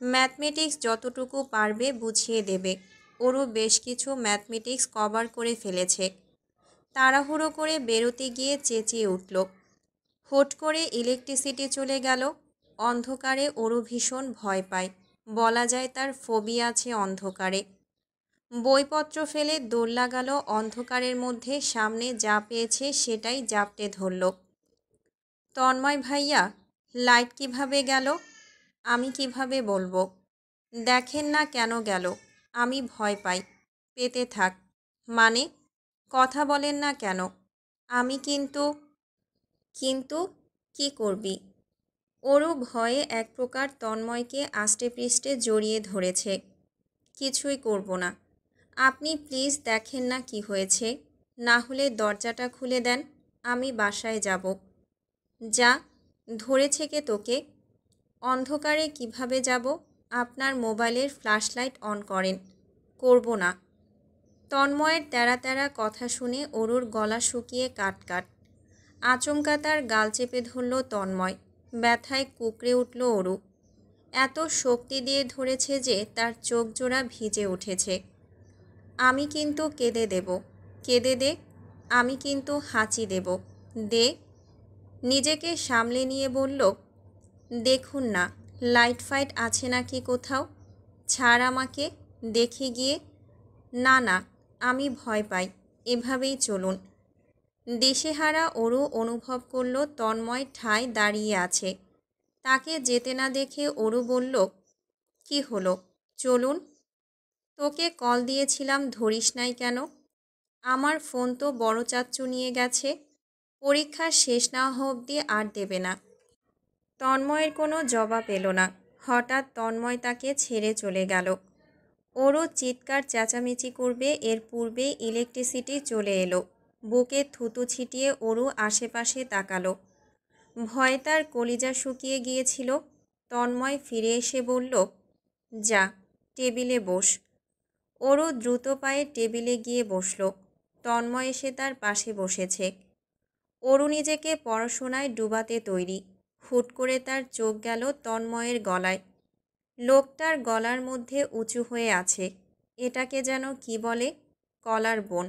ম্যাথমেটিক্স যতটুকু পারবে বুঝিয়ে দেবে। অরু বেশ কিছু ম্যাথমেটিক্স কভার করে ফেলেছে। তাড়াহুড়ো করে বেরোতে গিয়ে চেঁচিয়ে উঠল, হুট করে ইলেকট্রিসিটি চলে গেল। অন্ধকারে অরু ভীষণ ভয় পায়। বলা যায় তার ফোবিয়া আছে অন্ধকারে। বইপত্র ফেলে দৌড় লাগালো অন্ধকারের মধ্যে। সামনে যা পেয়েছে সেটাই জাপটে ধরল। তন্ময় ভাইয়া, লাইট কিভাবে গেল? আমি কিভাবে বলবো? দেখেন না কেন গেল? আমি ভয় পাই। পেতে থাক। মানে? কথা বলেন না কেন? আমি কিন্তু কি করবি? অরু ভয়ে এক প্রকার তন্ময়কে আষ্টে পৃষ্ঠে জড়িয়ে ধরেছে। কিছুই করব না। আপনি প্লিজ দেখেন না কি হয়েছে। না হলে দরজাটা খুলে দেন, আমি বাসায় যাব। যা, ধরেছে কে তোকে? অন্ধকারে কিভাবে যাব? আপনার মোবাইলের ফ্ল্যাশলাইট অন করেন। করব না। তন্ময়ের তেরা তেরা কথা শুনে অরুর গলা শুকিয়ে কাটকাট। আচমকা তার গাল চেপে ধরল তন্ময়। ব্যথায় কুঁকড়ে উঠল অরু। এত শক্তি দিয়ে ধরেছে যে তার চোখ জোড়া ভিজে উঠেছে। আমি কিন্তু কেঁদে দেব। কেঁদে দে। আমি কিন্তু হাঁচি দেব। দে। নিজেকে সামলে নিয়ে বলল, দেখুন না, লাইট ফাইট আছে নাকি কোথাও? ছাড় আমাকে, দেখে গিয়ে। না না, আমি ভয় পাই। এভাবেই চলুন। দিশেহারা অরু অনুভব করল তন্ময় ঠায় দাঁড়িয়ে আছে। তাকে যেতে না দেখে অরু বলল, কি হলো? চলুন। তোকে কল দিয়েছিলাম, ধরিস নাই কেন? আমার ফোন তো বড় চাচ্চু নিয়ে গেছে। পরীক্ষা শেষ না হওয়া অবধি আর দেবে না। তন্ময়ের কোনো জবাব এলো না। হঠাৎ তন্ময় তাকে ছেড়ে চলে গেল। ওরও চিৎকার চেঁচামেচি করবে এর পূর্বেই ইলেকট্রিসিটি চলে এলো। বুকে থুতু ছিটিয়ে অরু আশেপাশে তাকালো। ভয়ে তার কলিজা শুকিয়ে গিয়েছিল। তন্ময় ফিরে এসে বলল, যা, টেবিলে বস। অরু দ্রুত পায়ে টেবিলে গিয়ে বসল। তন্ময় এসে তার পাশে বসেছে। অরু নিজেকে পড়াশোনায় ডুবাতে তৈরি। হুট করে তার চোখ গেল তন্ময়ের গলায়। লোকটার গলার মধ্যে উঁচু হয়ে আছে। এটাকে যেন কি বলে? কলার বোন।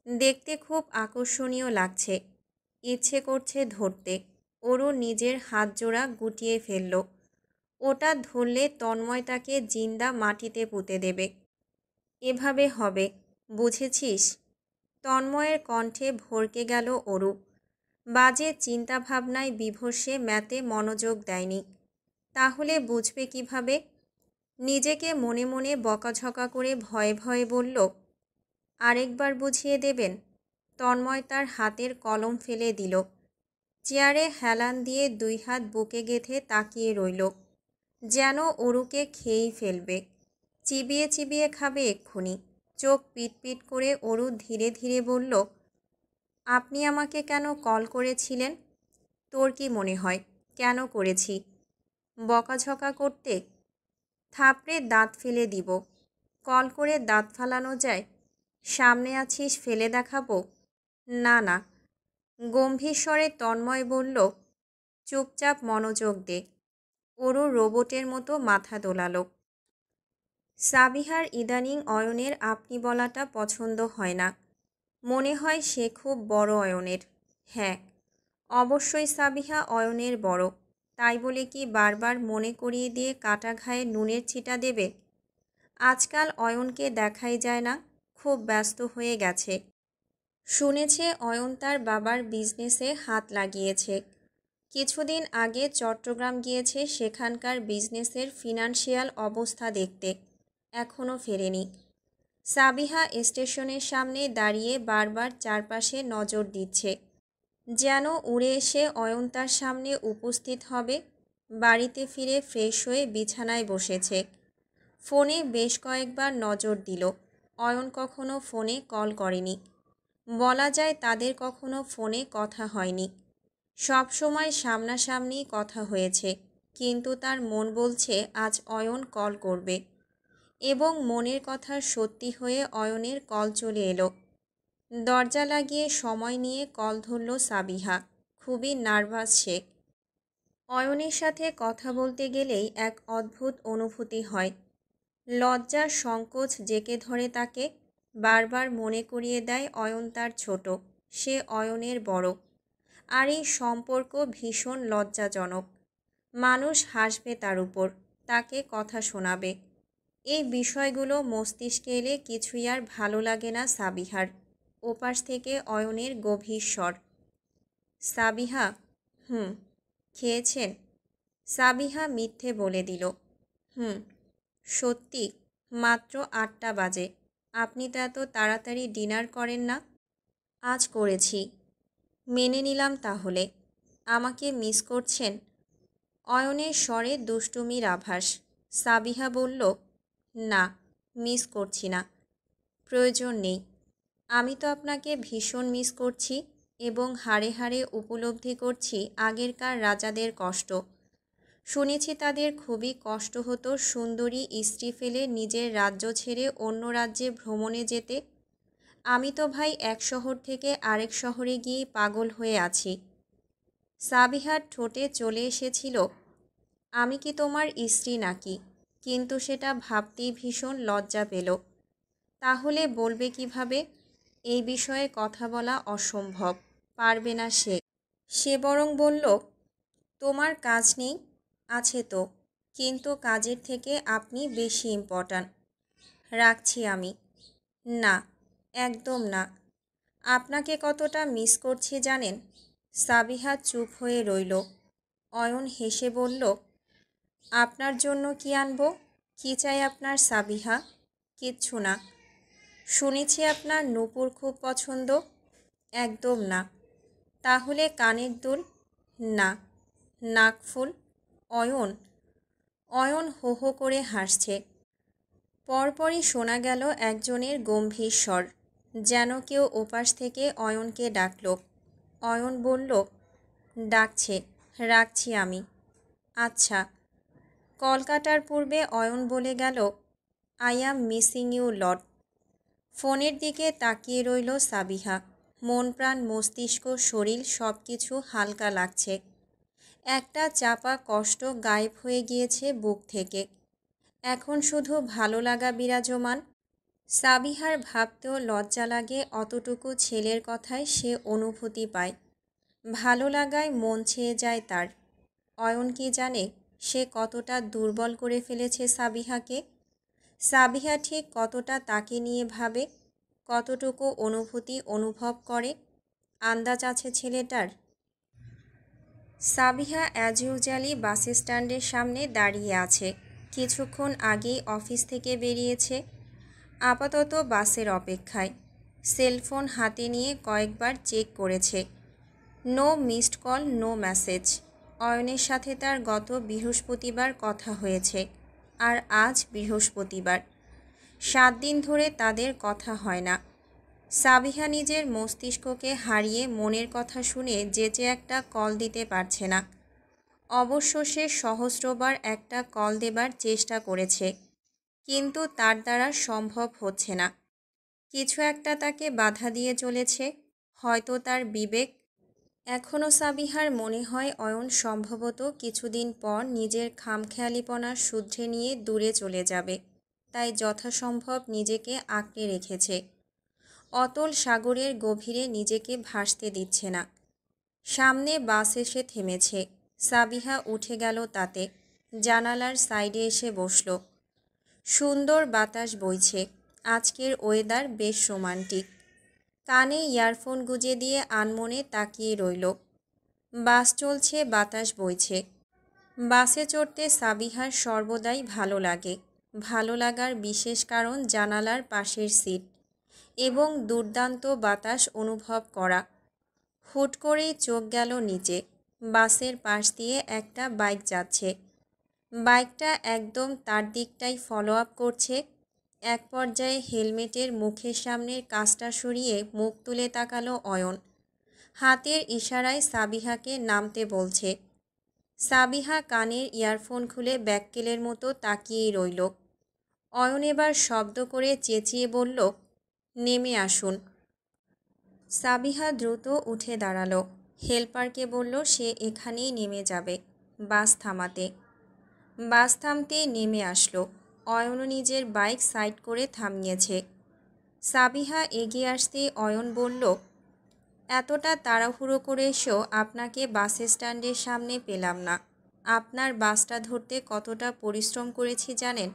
দেখতে খুব আকর্ষণীয় লাগছে। ইচ্ছে করছে ধরতে। অরু নিজের হাত জোড়া গুটিয়ে ফেলল। ওটা ধরলে তন্ময় তাকে জিন্দা মাটিতে পুঁতে দেবে। এভাবে হবে, বুঝেছিস? তন্ময়ের কণ্ঠে ভরকে গেল অরু। বাজে চিন্তাভাবনায় বিভোর সে ম্যাথে মনোযোগ দেয়নি। তাহলে বুঝবে কিভাবে? নিজেকে মনে মনে বকাঝকা করে ভয়ে ভয়ে বলল, আরেকবার বুঝিয়ে দেবেন? তন্ময় তার হাতের কলম ফেলে দিল। চেয়ারে হেলান দিয়ে দুই হাত বুকে গেঁথে তাকিয়ে রইল, যেন অরুকে খেয়েই ফেলবে। চিবিয়ে চিবিয়ে খাবে এক্ষুনি। চোখ পিটপিট করে অরু ধীরে ধীরে বলল, আপনি আমাকে কেন কল করেছিলেন? তোর কি মনে হয় কেন করেছি? বকাঝকা করতে? থাপড়ে দাঁত ফেলে দিব। কল করে দাঁত ফালানো যায়? সামনে আছিস, ফেলে দেখাবো? না না। গম্ভীর স্বরে তন্ময় বলল, চুপচাপ মনোযোগ দে। ওরও রোবটের মতো মাথা দোলালো। সাবিহার ইদানিং অয়নের আপনি বলাটা পছন্দ হয় না। মনে হয় সে খুব বড় অয়নের। হ্যাঁ, অবশ্যই সাবিহা অয়নের বড়। তাই বলে কি বারবার মনে করিয়ে দিয়ে কাটা ঘায়ে নুনের ছিটা দেবে? আজকাল অয়নকে দেখাই যায় না, খুব ব্যস্ত হয়ে গেছে। শুনেছে অয়ন তার বাবার বিজনেসে হাত লাগিয়েছে। কিছুদিন আগে চট্টগ্রাম গিয়েছে সেখানকার বিজনেসের ফিনান্সিয়াল অবস্থা দেখতে। এখনও ফেরেনি। সাবিহা স্টেশনের সামনে দাঁড়িয়ে বারবার চারপাশে নজর দিচ্ছে, যেন উড়ে এসে অয়ন তার সামনে উপস্থিত হবে। বাড়িতে ফিরে ফ্রেশ হয়ে বিছানায় বসেছে। ফোনে বেশ কয়েকবার নজর দিল। অয়ন কখনো ফোনে কল করেনি। বলা যায় তাদের কখনো ফোনে কথা হয়নি। সব সময় সামনাসামনি কথা হয়েছে, কিন্তু তার মন বলছে আজ অয়ন কল করবে। এবং মনের কথা সত্যি হয়ে অয়নের কল চলে এলো। দরজা লাগিয়ে সময় নিয়ে কল ধরল সাবিহা। খুবই নার্ভাস সে। অয়নের সাথে কথা বলতে গেলেই এক অদ্ভুত অনুভূতি হয়। লজ্জার সংকোচ জেঁকে ধরে তাকে। বারবার মনে করিয়ে দেয় অয়ন তার ছোট, সে অয়নের বড়। আর এই সম্পর্ক ভীষণ লজ্জাজনক। মানুষ হাসবে তার উপর, তাকে কথা শোনাবে। এই বিষয়গুলো মস্তিষ্কে এলে কিছুই আর ভালো লাগে না সাবিহার। ওপাশ থেকে অয়নের গভীর স্বর, সাবিহা। খেয়েছেন? সাবিহা মিথ্যে বলে দিল, সত্যি? মাত্র 8টা বাজে। আপনি তো এত তাড়াতাড়ি ডিনার করেন না। আজ করেছি। মেনে নিলাম তাহলে। আমাকে মিস করছেন? অয়নের স্বরে দুষ্টুমির আভাস। সাবিহা বলল, না, মিস করছি না। প্রয়োজন নেই। আমি তো আপনাকে ভীষণ মিস করছি এবং হাড়ে হাড়ে উপলব্ধি করছি আগেরকার রাজাদের কষ্ট। শুনেছি তাদের খুবই কষ্ট হতো সুন্দরী স্ত্রী ফেলে নিজের রাজ্য ছেড়ে অন্য রাজ্যে ভ্রমণে যেতে। আমি তো ভাই এক শহর থেকে আরেক শহরে গিয়ে পাগল হয়ে আছি। সাবিহার ঠোঁটে চলে এসেছিল, আমি কি তোমার স্ত্রী নাকি? কিন্তু সেটা ভাবতেই ভীষণ লজ্জা পেল। তাহলে বলবে কিভাবে? এই বিষয়ে কথা বলা অসম্ভব, পারবে না সে। সে বরং বলল, তোমার কাজ নেই? আছে তো, কিন্তু কাজের থেকে আপনি বেশি ইম্পর্ট্যান্ট। রাখছি আমি। না, একদম না। আপনাকে কতটা মিস করছি জানেন? সাবিহা চুপ হয়ে রইল। অয়ন হেসে বলল, আপনার জন্য কি আনবো? কি চাই আপনার সাবিহা? কিচ্ছু না। শুনেছি আপনার নূপুর খুব পছন্দ। একদম না। তাহলে কানের দুল? না। নাকফুল? অয়ন। অয়ন হো হো করে হাসছে। পরপরই শোনা গেল একজনের গম্ভীর স্বর, যেন কেউ ওপাশ থেকে অয়নকে ডাকল। অয়ন বলল, ডাকছে, রাখছি আমি। আচ্ছা। কল কাটার পূর্বে অয়ন বলে গেল, I am missing you lot. ফোনের দিকে তাকিয়ে রইল সাবিহা। মন প্রাণ মস্তিষ্ক শরীর সব কিছু হালকা লাগছে। একটা চাপা কষ্ট গায়েব হয়ে গিয়েছে বুক থেকে। এখন শুধু ভালো লাগা বিরাজমান। সাবিহার ভাবতেও লজ্জা লাগে অতটুকু ছেলের কথায় সে অনুভূতি পায়। ভালো লাগায় মন ছেয়ে যায় তার। অয়ন কি জানে সে কতটা দুর্বল করে ফেলেছে সাবিহাকে? সাবিহা ঠিক কতটা তাকে নিয়ে ভাবে, কতটুকু অনুভূতি অনুভব করে? আন্দাজ আছে ছেলেটার? সাবিহা অ্যাজ ইউজুয়ালি বাস স্ট্যান্ডের সামনে দাঁড়িয়ে আছে। কিছুক্ষণ আগেই অফিস থেকে বেরিয়েছে। আপাতত বাসের অপেক্ষায়। সেলফোন হাতে নিয়ে কয়েকবার চেক করেছে। No missed call, no message. অয়নের সাথে তার গত বৃহস্পতিবার কথা হয়েছে, আর আজ বৃহস্পতিবার। 7 দিন ধরে তাদের কথা হয় না। সাবিহা নিজের মস্তিষ্ককে হারিয়ে মনের কথা শুনে যেচে একটা কল দিতে পারছে না। অবশ্য সে সহস্রবার একটা কল দেবার চেষ্টা করেছে, কিন্তু তার দ্বারা সম্ভব হচ্ছে না। কিছু একটা তাকে বাধা দিয়ে চলেছে, হয়তো তার বিবেক। এখনও সাবিহার মনে হয় অয়ন সম্ভবত কিছুদিন পর নিজের খামখেয়ালিপনা শুধরে নিয়ে দূরে চলে যাবে, তাই যথাসম্ভব নিজেকে আঁকড়ে রেখেছে। অতল সাগরের গভীরে নিজেকে ভাসতে দিচ্ছে না। সামনে বাস এসে থেমেছে। সাবিহা উঠে গেল তাতে, জানালার সাইডে এসে বসল। সুন্দর বাতাস বইছে, আজকের ওয়েদার বেশ রোমান্টিক। কানে ইয়ারফোন গুঁজে দিয়ে আনমনে তাকিয়ে রইল। বাস চলছে, বাতাস বইছে। বাসে চড়তে সাবিহার সর্বদাই ভালো লাগে। ভালো লাগার বিশেষ কারণ জানালার পাশের সিট এবং দুর্দান্ত বাতাস অনুভব করা। হুট করেই চোখ গেল নিচে। বাসের পাশ দিয়ে একটা বাইক যাচ্ছে। বাইকটা একদম তার দিকটাই ফলো আপ করছে। এক পর্যায়ে হেলমেটের মুখের সামনের কাঁচটা সরিয়ে মুখ তুলে তাকালো অয়ন। হাতের ইশারায় সাবিহাকে নামতে বলছে। সাবিহা কানের ইয়ারফোন খুলে ব্যাককেলের মতো তাকিয়েই রইল। অয়ন এবার শব্দ করে চেঁচিয়ে বলল, নেমে আসুন। সাবিহা দ্রুত উঠে দাঁড়ালো। হেলপারকে বলল সে এখানেই নেমে যাবে, বাস থামাতে। বাস থামতেই নেমে আসলো। অয়নও নিজের বাইক সাইড করে থামিয়েছে। সাবিহা এগিয়ে আসতেই অয়ন বলল, এতটা তাড়াহুড়ো করে এসেও আপনাকে বাস স্ট্যান্ডের সামনে পেলাম না। আপনার বাসটা ধরতে কতটা পরিশ্রম করেছি জানেন?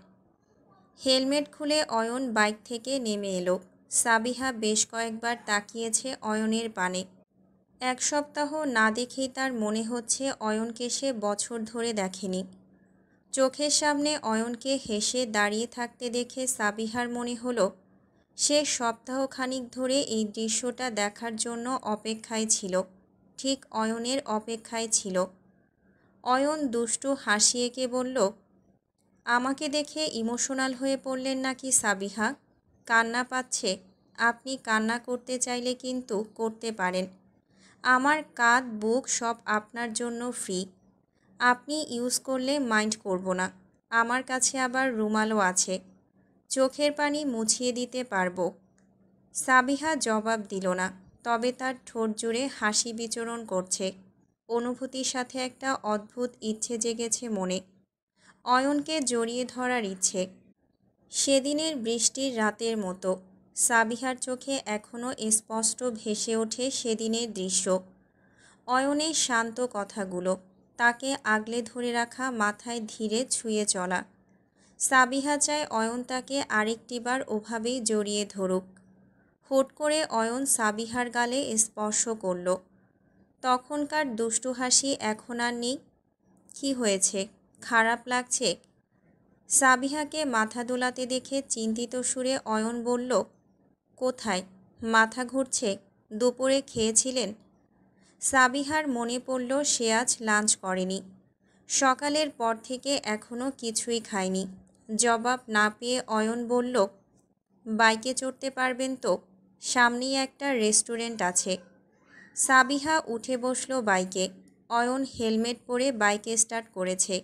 হেলমেট খুলে অয়ন বাইক থেকে নেমে এলো। সাবিহা বেশ কয়েকবার তাকিয়েছে অয়নের পানে। এক সপ্তাহ না দেখেই তার মনে হচ্ছে অয়নকে সে বছর ধরে দেখেনি। চোখের সামনে অয়নকে হেসে দাঁড়িয়ে থাকতে দেখে সাবিহার মনে হলো সে সপ্তাহখানিক ধরে এই দৃশ্যটা দেখার জন্য অপেক্ষায় ছিল, ঠিক অয়নের অপেক্ষায় ছিল। অয়ন দুষ্টু হাসি এঁকে বলল, আমাকে দেখে ইমোশনাল হয়ে পড়লেন নাকি সাবিহা? কান্না পাচ্ছে? আপনি কান্না করতে চাইলে কিন্তু করতে পারেন। আমার কাঁধ বুক সব আপনার জন্য ফ্রি। আপনি ইউজ করলে মাইন্ড করব না। আমার কাছে আবার রুমালও আছে, চোখের পানি মুছিয়ে দিতে পারবো। সাবিহা জবাব দিল না, তবে তার ঠোঁট জুড়ে হাসি বিচরণ করছে। অনুভূতির সাথে একটা অদ্ভুত ইচ্ছে জেগেছে মনে, অয়নকে জড়িয়ে ধরার ইচ্ছে। সেদিনের বৃষ্টির রাতের মতো সাবিহার চোখে এখনও স্পষ্ট ভেসে ওঠে সেদিনের দৃশ্য। অয়নের শান্ত কথাগুলো, তাকে আগলে ধরে রাখা, মাথায় ধীরে ছুঁয়ে চলা। সাবিহা চায় অয়ন তাকে আরেকটিবার ওভাবেই জড়িয়ে ধরুক। হুট করে অয়ন সাবিহার গালে স্পর্শ করল। তখনকার দুষ্টু হাসি এখন আর নেই। কী হয়েছে, খারাপ লাগছে? সাবিহাকে মাথা দোলাতে দেখে চিন্তিত সুরে অয়ন বলল, কোথায়? মাথা ঘুরছে? দুপুরে খেয়েছিলেন? সাবিহার মনে পড়ল সে আজ লাঞ্চ করেনি। সকালের পর থেকে এখনও কিছুই খায়নি। জবাব না পেয়ে অয়ন বলল, বাইকে চড়তে পারবেন তো? সামনেই একটা রেস্টুরেন্ট আছে। সাবিহা উঠে বসল বাইকে। অয়ন হেলমেট পরে বাইকে স্টার্ট করেছে।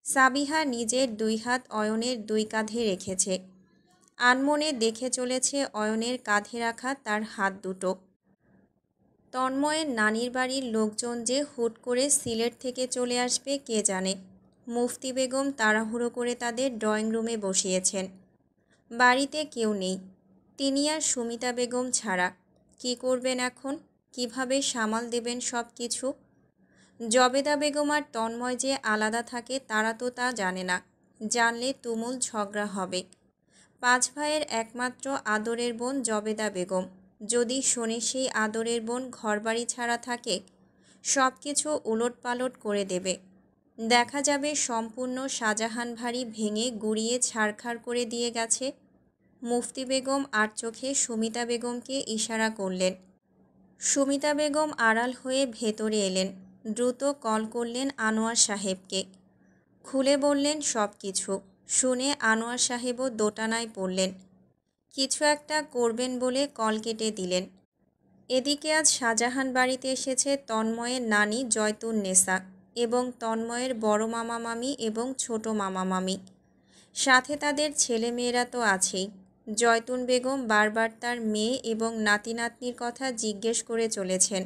সাবিহা নিজের দুই হাত অয়নের দুই কাঁধে রেখেছে। আনমনে দেখে চলেছে অয়নের কাঁধে রাখা তার হাত দুটো। তন্ময়ের নানির বাড়ির লোকজন যে হুট করে সিলেট থেকে চলে আসবে কে জানে। মুফতি বেগম তাড়াহুড়ো করে তাদের ড্রয়িং রুমে বসিয়েছেন। বাড়িতে কেউ নেই, তিনি আর সুমিতা বেগম ছাড়া। কি করবেন এখন? কিভাবে সামাল দেবেন সব কিছু? জবেদা বেগম আর তন্ময় যে আলাদা থাকে তারা তো তা জানে না। জানলে তুমুল ঝগড়া হবে। পাঁচ ভাইয়ের একমাত্র আদরের বোন জবেদা বেগম যদি শোনে সেই আদরের বোন ঘরবাড়ি ছাড়া থাকে, সব কিছু উলটপালট করে দেবে। দেখা যাবে সম্পূর্ণ শাহজাহান বাড়ি ভেঙে গুঁড়িয়ে ছারখার করে দিয়ে গেছে। মুফতি বেগম আর চোখে সুমিতা বেগমকে ইশারা করলেন। সুমিতা বেগম আড়াল হয়ে ভেতরে এলেন। দ্রুত কল করলেন আনোয়ার সাহেবকে। খুলে বললেন সব কিছু। শুনে আনোয়ার সাহেবও দোটানায় পড়লেন। কিছু একটা করবেন বলে কল কেটে দিলেন। এদিকে আজ শাহজাহান বাড়িতে এসেছে তন্ময়ের নানি জয়তুন নেসা। এবং তন্ময়ের বড় মামা মামি এবং ছোট মামা মামি, সাথে তাদের ছেলেমেয়েরা তো আছেই। জয়তুন বেগম বারবার তার মেয়ে এবং নাতি নাতনির কথা জিজ্ঞেস করে চলেছেন।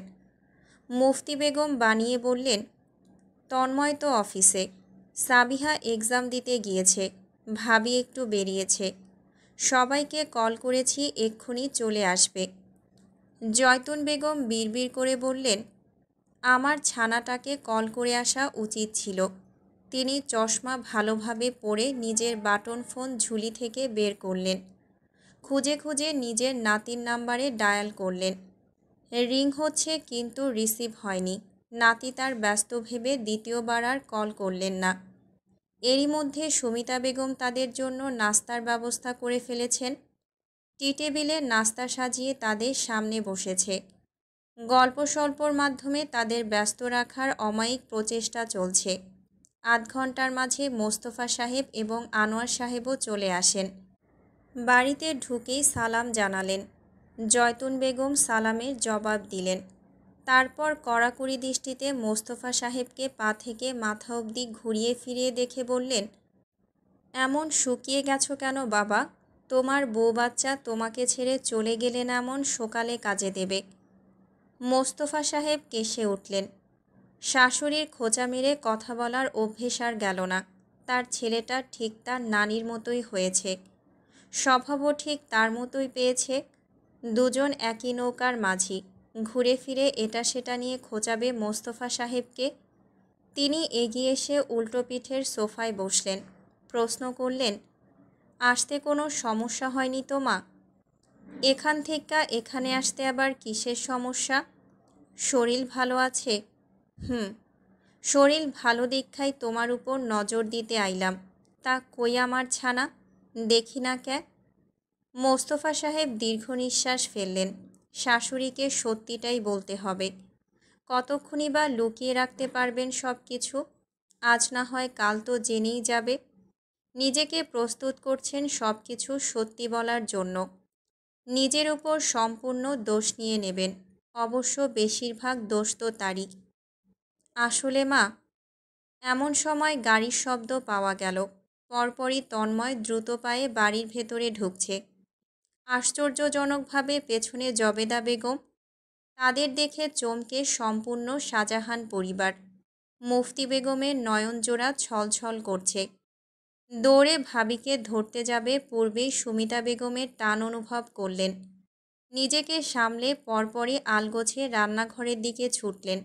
মুফতি বেগম বানিয়ে বললেন, তন্ময় তো অফিসে, সাবিহা এক্সাম দিতে গিয়েছে, ভাবি একটু বেরিয়েছে, সবাইকে কল করেছি, এক্ষুনি চলে আসবে। জয়তুন বেগম বিড়বিড় করে বললেন, আমার ছানাটাকে কল করে আসা উচিত ছিল। তিনি চশমা ভালোভাবে পরে নিজের বাটন ফোন ঝুলি থেকে বের করলেন। খুঁজে খুঁজে নিজের নাতির নাম্বারে ডায়াল করলেন। রিং হচ্ছে কিন্তু রিসিভ হয়নি। নাতি তার ব্যস্ত ভেবে দ্বিতীয়বার আর কল করলেন না। এরই মধ্যে সুমিতা বেগম তাদের জন্য নাস্তার ব্যবস্থা করে ফেলেছেন। টি টেবিলে নাস্তা সাজিয়ে তাদের সামনে বসেছে। গল্প স্বল্পর মাধ্যমে তাদের ব্যস্ত রাখার অমায়িক প্রচেষ্টা চলছে। আধ ঘন্টার মাঝে মোস্তফা সাহেব এবং আনোয়ার সাহেবও চলে আসেন। বাড়িতে ঢুকেই সালাম জানালেন। জয়তুন বেগম সালামের জবাব দিলেন। তারপর কড়াকড়ি দৃষ্টিতে মোস্তফা সাহেবকে পা থেকে মাথা অবধি ঘুরিয়ে ফিরিয়ে দেখে বললেন, এমন শুকিয়ে গেছো কেন বাবা? তোমার বউ বাচ্চা তোমাকে ছেড়ে চলে গেলেন এমন সকালে কাজে দেবে। মোস্তফা সাহেব কেসে উঠলেন। শাশুড়ির খোঁচা মেরে কথা বলার অভ্যেস আর গেল না। তার ছেলেটা ঠিক তার নানির মতোই হয়েছে, স্বভাবও ঠিক তার মতোই পেয়েছে। দুজন একই নৌকার মাঝি, ঘুরে ফিরে এটা সেটা নিয়ে খোঁচাবে মোস্তফা সাহেবকে। তিনি এগিয়ে এসে উল্টো পিঠের সোফায় বসলেন। প্রশ্ন করলেন, আসতে কোনো সমস্যা হয়নি তো মা? এখান থেকে এখানে আসতে আবার কিসের সমস্যা? শরীর ভালো আছে? শরীর ভালো দীক্ষায় তোমার উপর নজর দিতে আইলাম। তা কই আমার ছানা, দেখি না কে? মোস্তফা সাহেব দীর্ঘ নিঃশ্বাস ফেললেন। শাশুড়িকে সত্যিটাই বলতে হবে। কতক্ষণই বা লুকিয়ে রাখতে পারবেন সব কিছু? আজ না হয় কাল তো জেনেই যাবে। নিজেকে প্রস্তুত করছেন সব কিছু সত্যি বলার জন্য। নিজের উপর সম্পূর্ণ দোষ নিয়ে নেবেন। অবশ্য বেশিরভাগ দোষ তো তারই। আসলে মা। এমন সময় গাড়ির শব্দ পাওয়া গেল। পরপরই তন্ময় দ্রুত পায়ে বাড়ির ভেতরে ঢুকছে। আশ্চর্যজনকভাবে পেছনে জবেদা বেগম। তাদের দেখে চমকে সম্পূর্ণ শাহজাহান পরিবার। মুফতি বেগমের নয়নজোড়া ছলছল করছে। দৌড়ে ভাবিকে ধরতে যাবে পূর্বেই সুমিতা বেগমের টান অনুভব করলেন। নিজেকে সামলে পরপরই আলগোছে রান্নাঘরের দিকে ছুটলেন।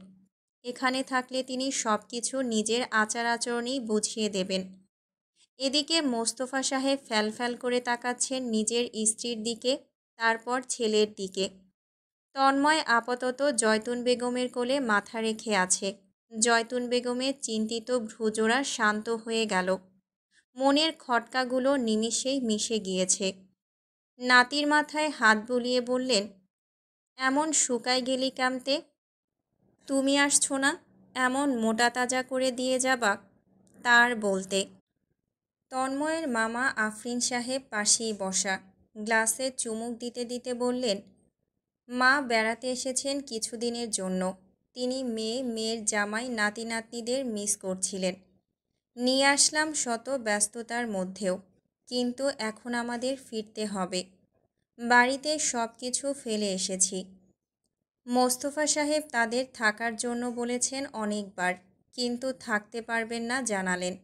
এখানে থাকলে তিনি সব কিছু নিজের আচার আচরণেই বুঝিয়ে দেবেন। এদিকে মোস্তফা সাহেব ফ্যালফ্যাল করে তাকাচ্ছেন নিজের স্ত্রীর দিকে, তারপর ছেলের দিকে। তন্ময় আপাতত জয়তুন বেগমের কোলে মাথা রেখে আছে। জয়তুন বেগমের চিন্তিত ভ্রুজোড়া শান্ত হয়ে গেল। মনের খটকাগুলো নিমিষেই মিশে গিয়েছে। নাতির মাথায় হাত বুলিয়ে বললেন, এমন শুকায় গেলি কামতে? তুমি আসছো না, এমন মোটা তাজা করে দিয়ে যাবা? তার বলতে। তন্ময়ের মামা আফরিন সাহেব পাশেই বসা, গ্লাসে চুমুক দিতে দিতে বললেন, মা বেড়াতে এসেছেন কিছুদিনের জন্য। তিনি মেয়ের জামাই নাতি নাতনিদের মিস করছিলেন। নিয়ে আসলাম শত ব্যস্ততার মধ্যেও, কিন্তু এখন আমাদের ফিরতে হবে। বাড়িতে সব কিছু ফেলে এসেছি। মোস্তফা সাহেব তাদের থাকার জন্য বলেছেন অনেকবার, কিন্তু থাকতে পারবেন না জানালেন।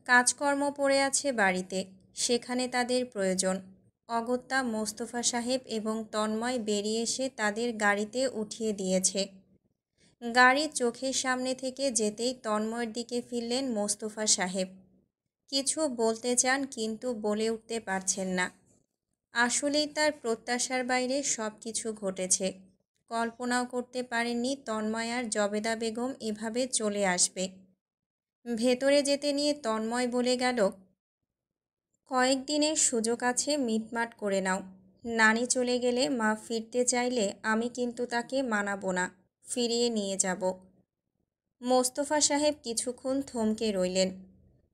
কাজকর্ম পড়ে আছে বাড়িতে, সেখানে তাদের প্রয়োজন। অগত্যা মোস্তফা সাহেব এবং তন্ময় বেরিয়ে এসে তাদের গাড়িতে উঠিয়ে দিয়েছে। গাড়ি চোখের সামনে থেকে যেতেই তন্ময়ের দিকে ফিরলেন মোস্তফা সাহেব। কিছু বলতে চান কিন্তু বলে উঠতে পারছেন না। আসলেই তার প্রত্যাশার বাইরে সব কিছু ঘটেছে। কল্পনাও করতে পারেননি তন্ময় আর জবেদা বেগম এভাবে চলে আসবে। ভেতরে যেতে নিয়ে তন্ময় বলে গেল, কয়েকদিনের সুযোগ আছে, মিটমাট করে নাও। নানি চলে গেলে মা ফিরতে চাইলে আমি কিন্তু তাকে মানাবো না, ফিরিয়ে নিয়ে যাব। মোস্তফা সাহেব কিছুক্ষণ থমকে রইলেন।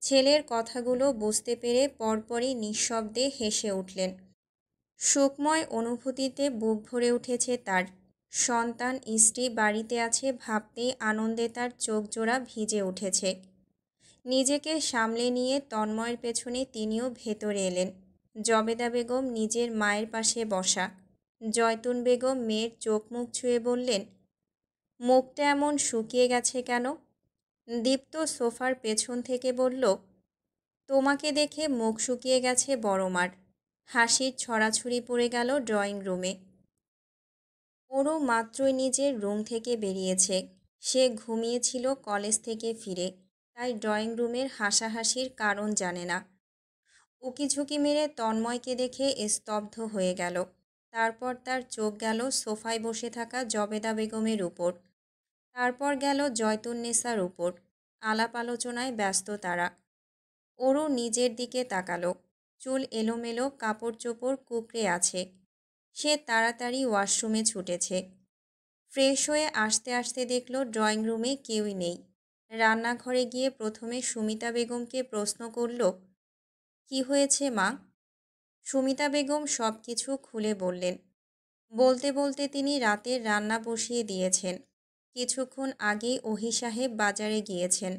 ছেলের কথাগুলো বুঝতে পেরে পরপরই নিঃশব্দে হেসে উঠলেন। সুখময় অনুভূতিতে বুক ভরে উঠেছে তার। সন্তান স্ত্রী বাড়িতে আছে ভাবতেই আনন্দে তার চোখ জোড়া ভিজে উঠেছে। নিজেকে সামলে নিয়ে তন্ময়ের পেছনে তিনিও ভেতরে এলেন। জবেদা বেগম নিজের মায়ের পাশে বসা। জয়তুন বেগম মেয়ের চোখ মুখ ছুঁয়ে বললেন, মুখটা এমন শুকিয়ে গেছে কেন? দীপ্ত সোফার পেছন থেকে বলল, তোমাকে দেখে মুখ শুকিয়ে গেছে বড়মার। হাসির ছড়াছড়ি পড়ে গেল ড্রয়িং রুমে। ওরও মাত্রই নিজের রুম থেকে বেরিয়েছে। সে ঘুমিয়েছিল কলেজ থেকে ফিরে, তাই ড্রয়িং রুমের হাসাহাসির কারণ জানে না। উকিঝুঁকি মেরে তন্ময়কে দেখে স্তব্ধ হয়ে গেল। তারপর তার চোখ গেল সোফায় বসে থাকা জবেদা বেগমের উপর। তারপর গেল জয়তুন্নেসার উপর। আলাপ আলোচনায় ব্যস্ত তারা। ওরও নিজের দিকে তাকালো। চুল এলোমেলো, কাপড় চোপড় কুঁকড়ে আছে। সে তাড়াতাড়ি ওয়াশরুমে ছুটেছে। ফ্রেশ হয়ে আসতে আসতে দেখল ড্রয়িং রুমে কেউই নেই। রান্নাঘরে গিয়ে প্রথমে সুমিতা বেগমকে প্রশ্ন করল, কি হয়েছে মা? সুমিতা বেগম সব কিছু খুলে বললেন। বলতে বলতে তিনি রাতের রান্না বসিয়ে দিয়েছেন। কিছুক্ষণ আগেই ওহি সাহেব বাজারে গিয়েছেন।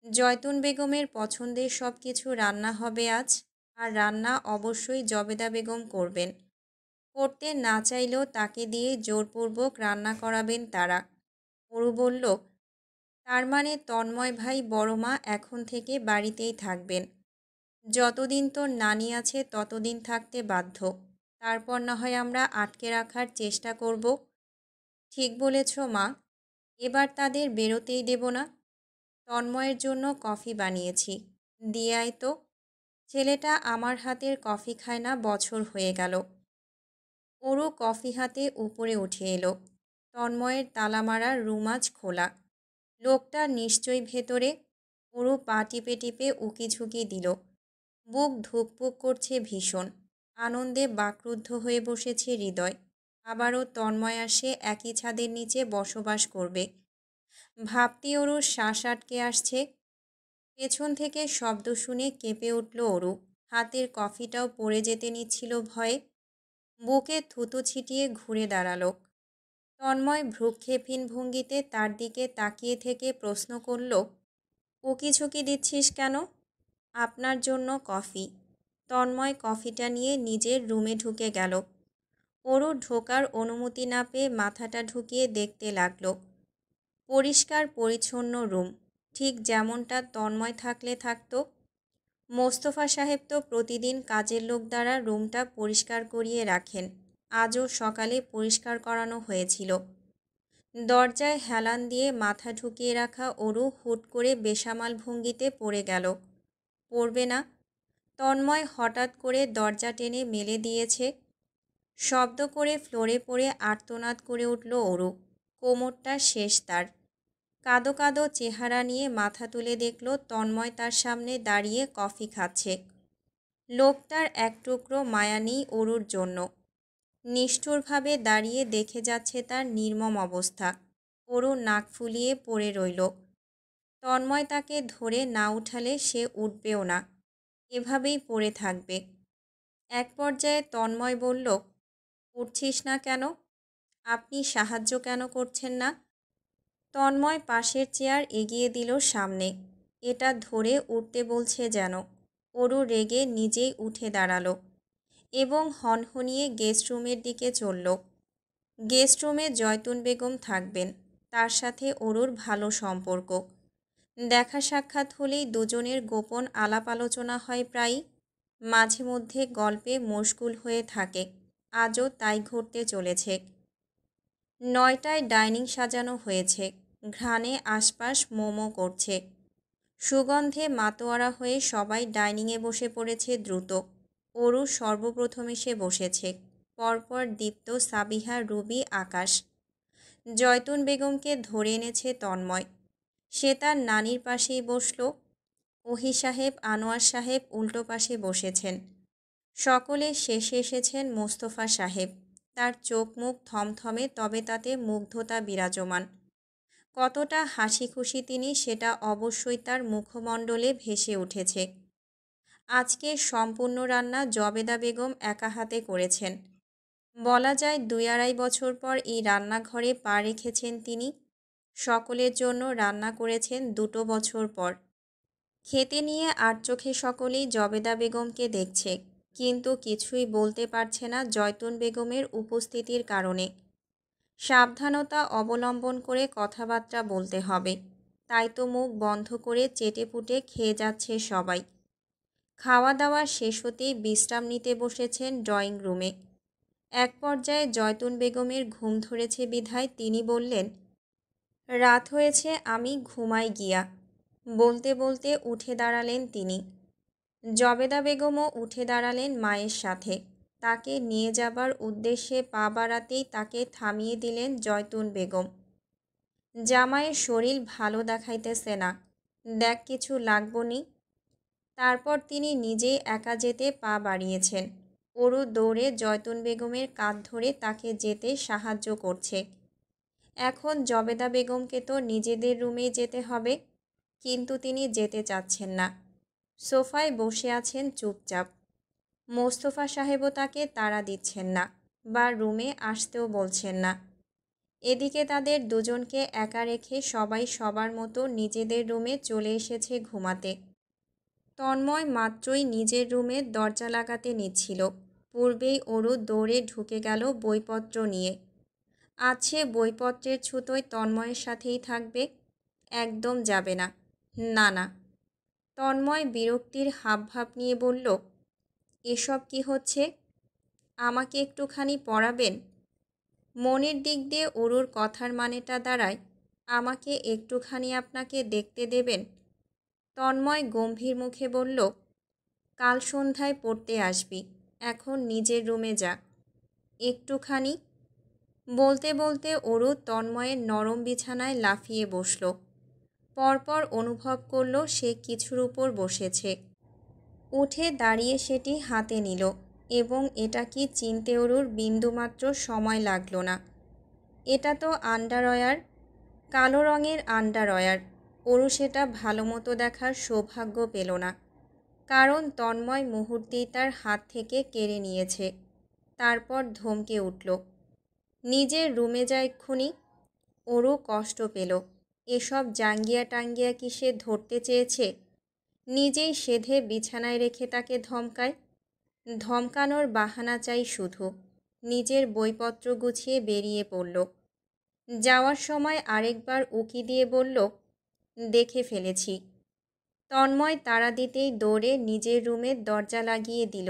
জয়তুন বেগমের পছন্দের সব কিছু রান্না হবে আজ, আর রান্না অবশ্যই জবেদা বেগম করবেন। করতে না চাইলেও তাকে দিয়ে জোরপূর্বক রান্না করাবেন তারা। অরু বলল, তার মানে তন্ময় ভাই বড়মা এখন থেকে বাড়িতেই থাকবেন। যতদিন তোর নানি আছে ততদিন থাকতে বাধ্য। তারপর না হয় আমরা আটকে রাখার চেষ্টা করব। ঠিক বলেছ মা, এবার তাদের বেরোতেই দেব না। তন্ময়ের জন্য কফি বানিয়েছি, দিয়ে আয় তো। ছেলেটা আমার হাতের কফি খায় না বছর হয়ে গেল। ওরও কফি হাতে উপরে উঠে এলো। তন্ময়ের তালামারা রুম আজ খোলা। লোকটা নিশ্চয়ই ভেতরে। ওরও পা টিপে টিপে উকিঝুঁকি দিল। বুক ধুকপুক করছে ভীষণ। আনন্দে বাকরুদ্ধ হয়ে বসেছে হৃদয়। আবারও তন্ময় আসে একই ছাদের নিচে বসবাস করবে। ভাবতে ওরও শ্বাস আটকে আসছে। পেছন থেকে শব্দ শুনে কেঁপে উঠল ওরু। হাতের কফিটাও পড়ে যেতে নিচ্ছিল ভয়ে। বুকে থুতু ছিটিয়ে ঘুরে দাঁড়ালো। তন্ময় ভ্রুক্ষেপহীন ভঙ্গিতে তার দিকে তাকিয়ে থেকে প্রশ্ন করল, উকিঝুঁকি দিচ্ছিস কেন? আপনার জন্য কফি। তন্ময় কফিটা নিয়ে নিজের রুমে ঢুকে গেল। ওরও ঢোকার অনুমতি না পেয়ে মাথাটা ঢুকিয়ে দেখতে লাগলো। পরিষ্কার পরিচ্ছন্ন রুম, ঠিক যেমনটা তন্ময় থাকলে থাকতো। মোস্তফা সাহেব তো প্রতিদিন কাজের লোক দ্বারা রুমটা পরিষ্কার করিয়ে রাখেন। আজও সকালে পরিষ্কার করানো হয়েছিল। দরজায় হেলান দিয়ে মাথা ঢুকিয়ে রাখা ওরু হুট করে বেসামাল ভঙ্গিতে পড়ে গেল। পড়বে না? তন্ময় হঠাৎ করে দরজা টেনে মেলে দিয়েছে। শব্দ করে ফ্লোরে পড়ে আর্তনাদ করে উঠল ওরু। কোমরটা শেষ তার। কাদো কাদো চেহারা নিয়ে মাথা তুলে দেখল তন্ময় তার সামনে দাঁড়িয়ে কফি খাচ্ছে। লোকটার এক টুকরো মায়া নেই ওরুর জন্য। নিষ্ঠুরভাবে দাঁড়িয়ে দেখে যাচ্ছে তার নির্মম অবস্থা। ওরু নাক ফুলিয়ে পড়ে রইল। তন্ময় তাকে ধরে না উঠালে সে উঠবেও না, এভাবেই পড়ে থাকবে। এক পর্যায়ে তন্ময় বলল, উঠছিস না কেন? আপনি সাহায্য কেন করছেন না? তন্ময় পাশের চেয়ার এগিয়ে দিল সামনে। এটা ধরে উঠতে বলছে যেন। ওরু রেগে নিজেই উঠে দাঁড়ালো এবং হনহনিয়ে গেস্ট রুমের দিকে চলল। গেস্ট রুমে জয়তুন বেগম থাকবেন। তার সাথে ওরুর ভালো সম্পর্ক। দেখা সাক্ষাৎ হলেই দুজনের গোপন আলাপ আলোচনা হয় প্রায়ই। মাঝে মধ্যে গল্পে মশগুল হয়ে থাকে। আজও তাই ঘটতে চলেছে। 9টায় ডাইনিং সাজানো হয়েছে। ঘ্রাণে আশপাশ মোমো করছে। সুগন্ধে মাতোয়ারা হয়ে সবাই ডাইনিংয়ে বসে পড়েছে দ্রুত। ওরু সর্বপ্রথম এসে বসেছে। পরপর দীপ্ত, সাবিহা, রুবি, আকাশ। জয়তুন বেগমকে ধরে এনেছে তন্ময়। সে তার নানির পাশেই বসল। ওহি সাহেব, আনোয়ার সাহেব উল্টো পাশে বসেছেন। সকলে শেষে এসেছেন মোস্তফা সাহেব। তার চোখ মুখ থমথমে, তবে তাতে মুগ্ধতা বিরাজমান। কতটা হাসি খুশি তিনি সেটা অবশ্যই তার মুখমণ্ডলে ভেসে উঠেছে। আজকের সম্পূর্ণ রান্না জবেদা বেগম একা হাতে করেছেন। বলা যায় ২-২.৫ বছর পর এই রান্নাঘরে পা রেখেছেন তিনি। সকলের জন্য রান্না করেছেন ২ বছর পর। খেতে নিয়ে আড়চোখে সকলেই জবেদা বেগমকে দেখছে, কিন্তু কিছুই বলতে পারছে না জয়তুন বেগমের উপস্থিতির কারণে। সাবধানতা অবলম্বন করে কথাবার্তা বলতে হবে, তাই তো মুখ বন্ধ করে চেটেপুটে খেয়ে যাচ্ছে সবাই। খাওয়া দাওয়া শেষ হতেই বিশ্রাম নিতে বসেছেন ড্রয়িং রুমে। এক পর্যায়ে জয়তুন বেগমের ঘুম ধরেছে বিধায় তিনি বললেন, রাত হয়েছে, আমি ঘুমাই গিয়া। বলতে বলতে উঠে দাঁড়ালেন তিনি। জবেদা বেগমও উঠে দাঁড়ালেন মায়ের সাথে। তাকে নিয়ে যাবার উদ্দেশ্যে পা বাড়াতেই তাকে থামিয়ে দিলেন জয়তুন বেগম। জামাইয়ের শরীর ভালো দেখাইতেছে না, দেখ কিছু লাগবো নি। তারপর তিনি নিজেই একা যেতে পা বাড়িয়েছেন। অরু দৌড়ে জয়তুন বেগমের কাঁধ ধরে তাকে যেতে সাহায্য করছে। এখন জবেদা বেগমকে তো নিজেদের রুমেই যেতে হবে, কিন্তু তিনি যেতে চাচ্ছেন না। সোফায় বসে আছেন চুপচাপ। মোস্তফা সাহেবও তাকে তাড়া দিচ্ছেন না বা রুমে আসতেও বলছেন না। এদিকে তাদের দুজনকে একা রেখে সবাই সবার মতো নিজেদের রুমে চলে এসেছে ঘুমাতে। তন্ময় মাত্রই নিজের রুমের দরজা লাগাতে নিচ্ছিল, পূর্বেই অরু দৌড়ে ঢুকে গেল বইপত্র নিয়ে। আজ সে বইপত্রের ছুতোয় তন্ময়ের সাথেই থাকবে, একদম যাবে না। না না। তন্ময় বিরক্তির হাবভাব নিয়ে বলল, এসব কি হচ্ছে? আমাকে একটুখানি পড়াবেন? মনের দিক দিয়ে অরুর কথার মানেটা দাঁড়ায়, আমাকে একটুখানি আপনাকে দেখতে দেবেন? তন্ময় গম্ভীর মুখে বলল, কাল সন্ধ্যায় পড়তে আসবি, এখন নিজের রুমে যা। একটুখানি? বলতে বলতে অরু তন্ময়ের নরম বিছানায় লাফিয়ে বসল। পরপর অনুভব করল সে কিছুর উপর বসেছে। উঠে দাঁড়িয়ে সেটি হাতে নিল এবং এটা কি চিনতে অরুর বিন্দুমাত্র সময় লাগল না। এটা তো আন্ডারওয়্যার, কালো রঙের আন্ডারওয়্যার। অরু সেটা ভালো মতো দেখার সৌভাগ্য পেল না, কারণ তন্ময় মুহূর্তেই তার হাত থেকে কেড়ে নিয়েছে। তারপর ধমকে উঠল, নিজের রুমে যা এক্ষুনি। অরু কষ্ট পেল। এসব জাঙ্গিয়া টাঙ্গিয়া কি সে ধরতে চেয়েছে? নিজেই সেধে বিছানায় রেখে তাকে ধমকায়। ধমকানোর বাহানা চাই শুধু। নিজের বইপত্র গুছিয়ে বেরিয়ে পড়ল। যাওয়ার সময় আরেকবার উকি দিয়ে বলল, দেখে ফেলেছি। তন্ময় তাড়া দিতেই দৌড়ে নিজের রুমের দরজা লাগিয়ে দিল।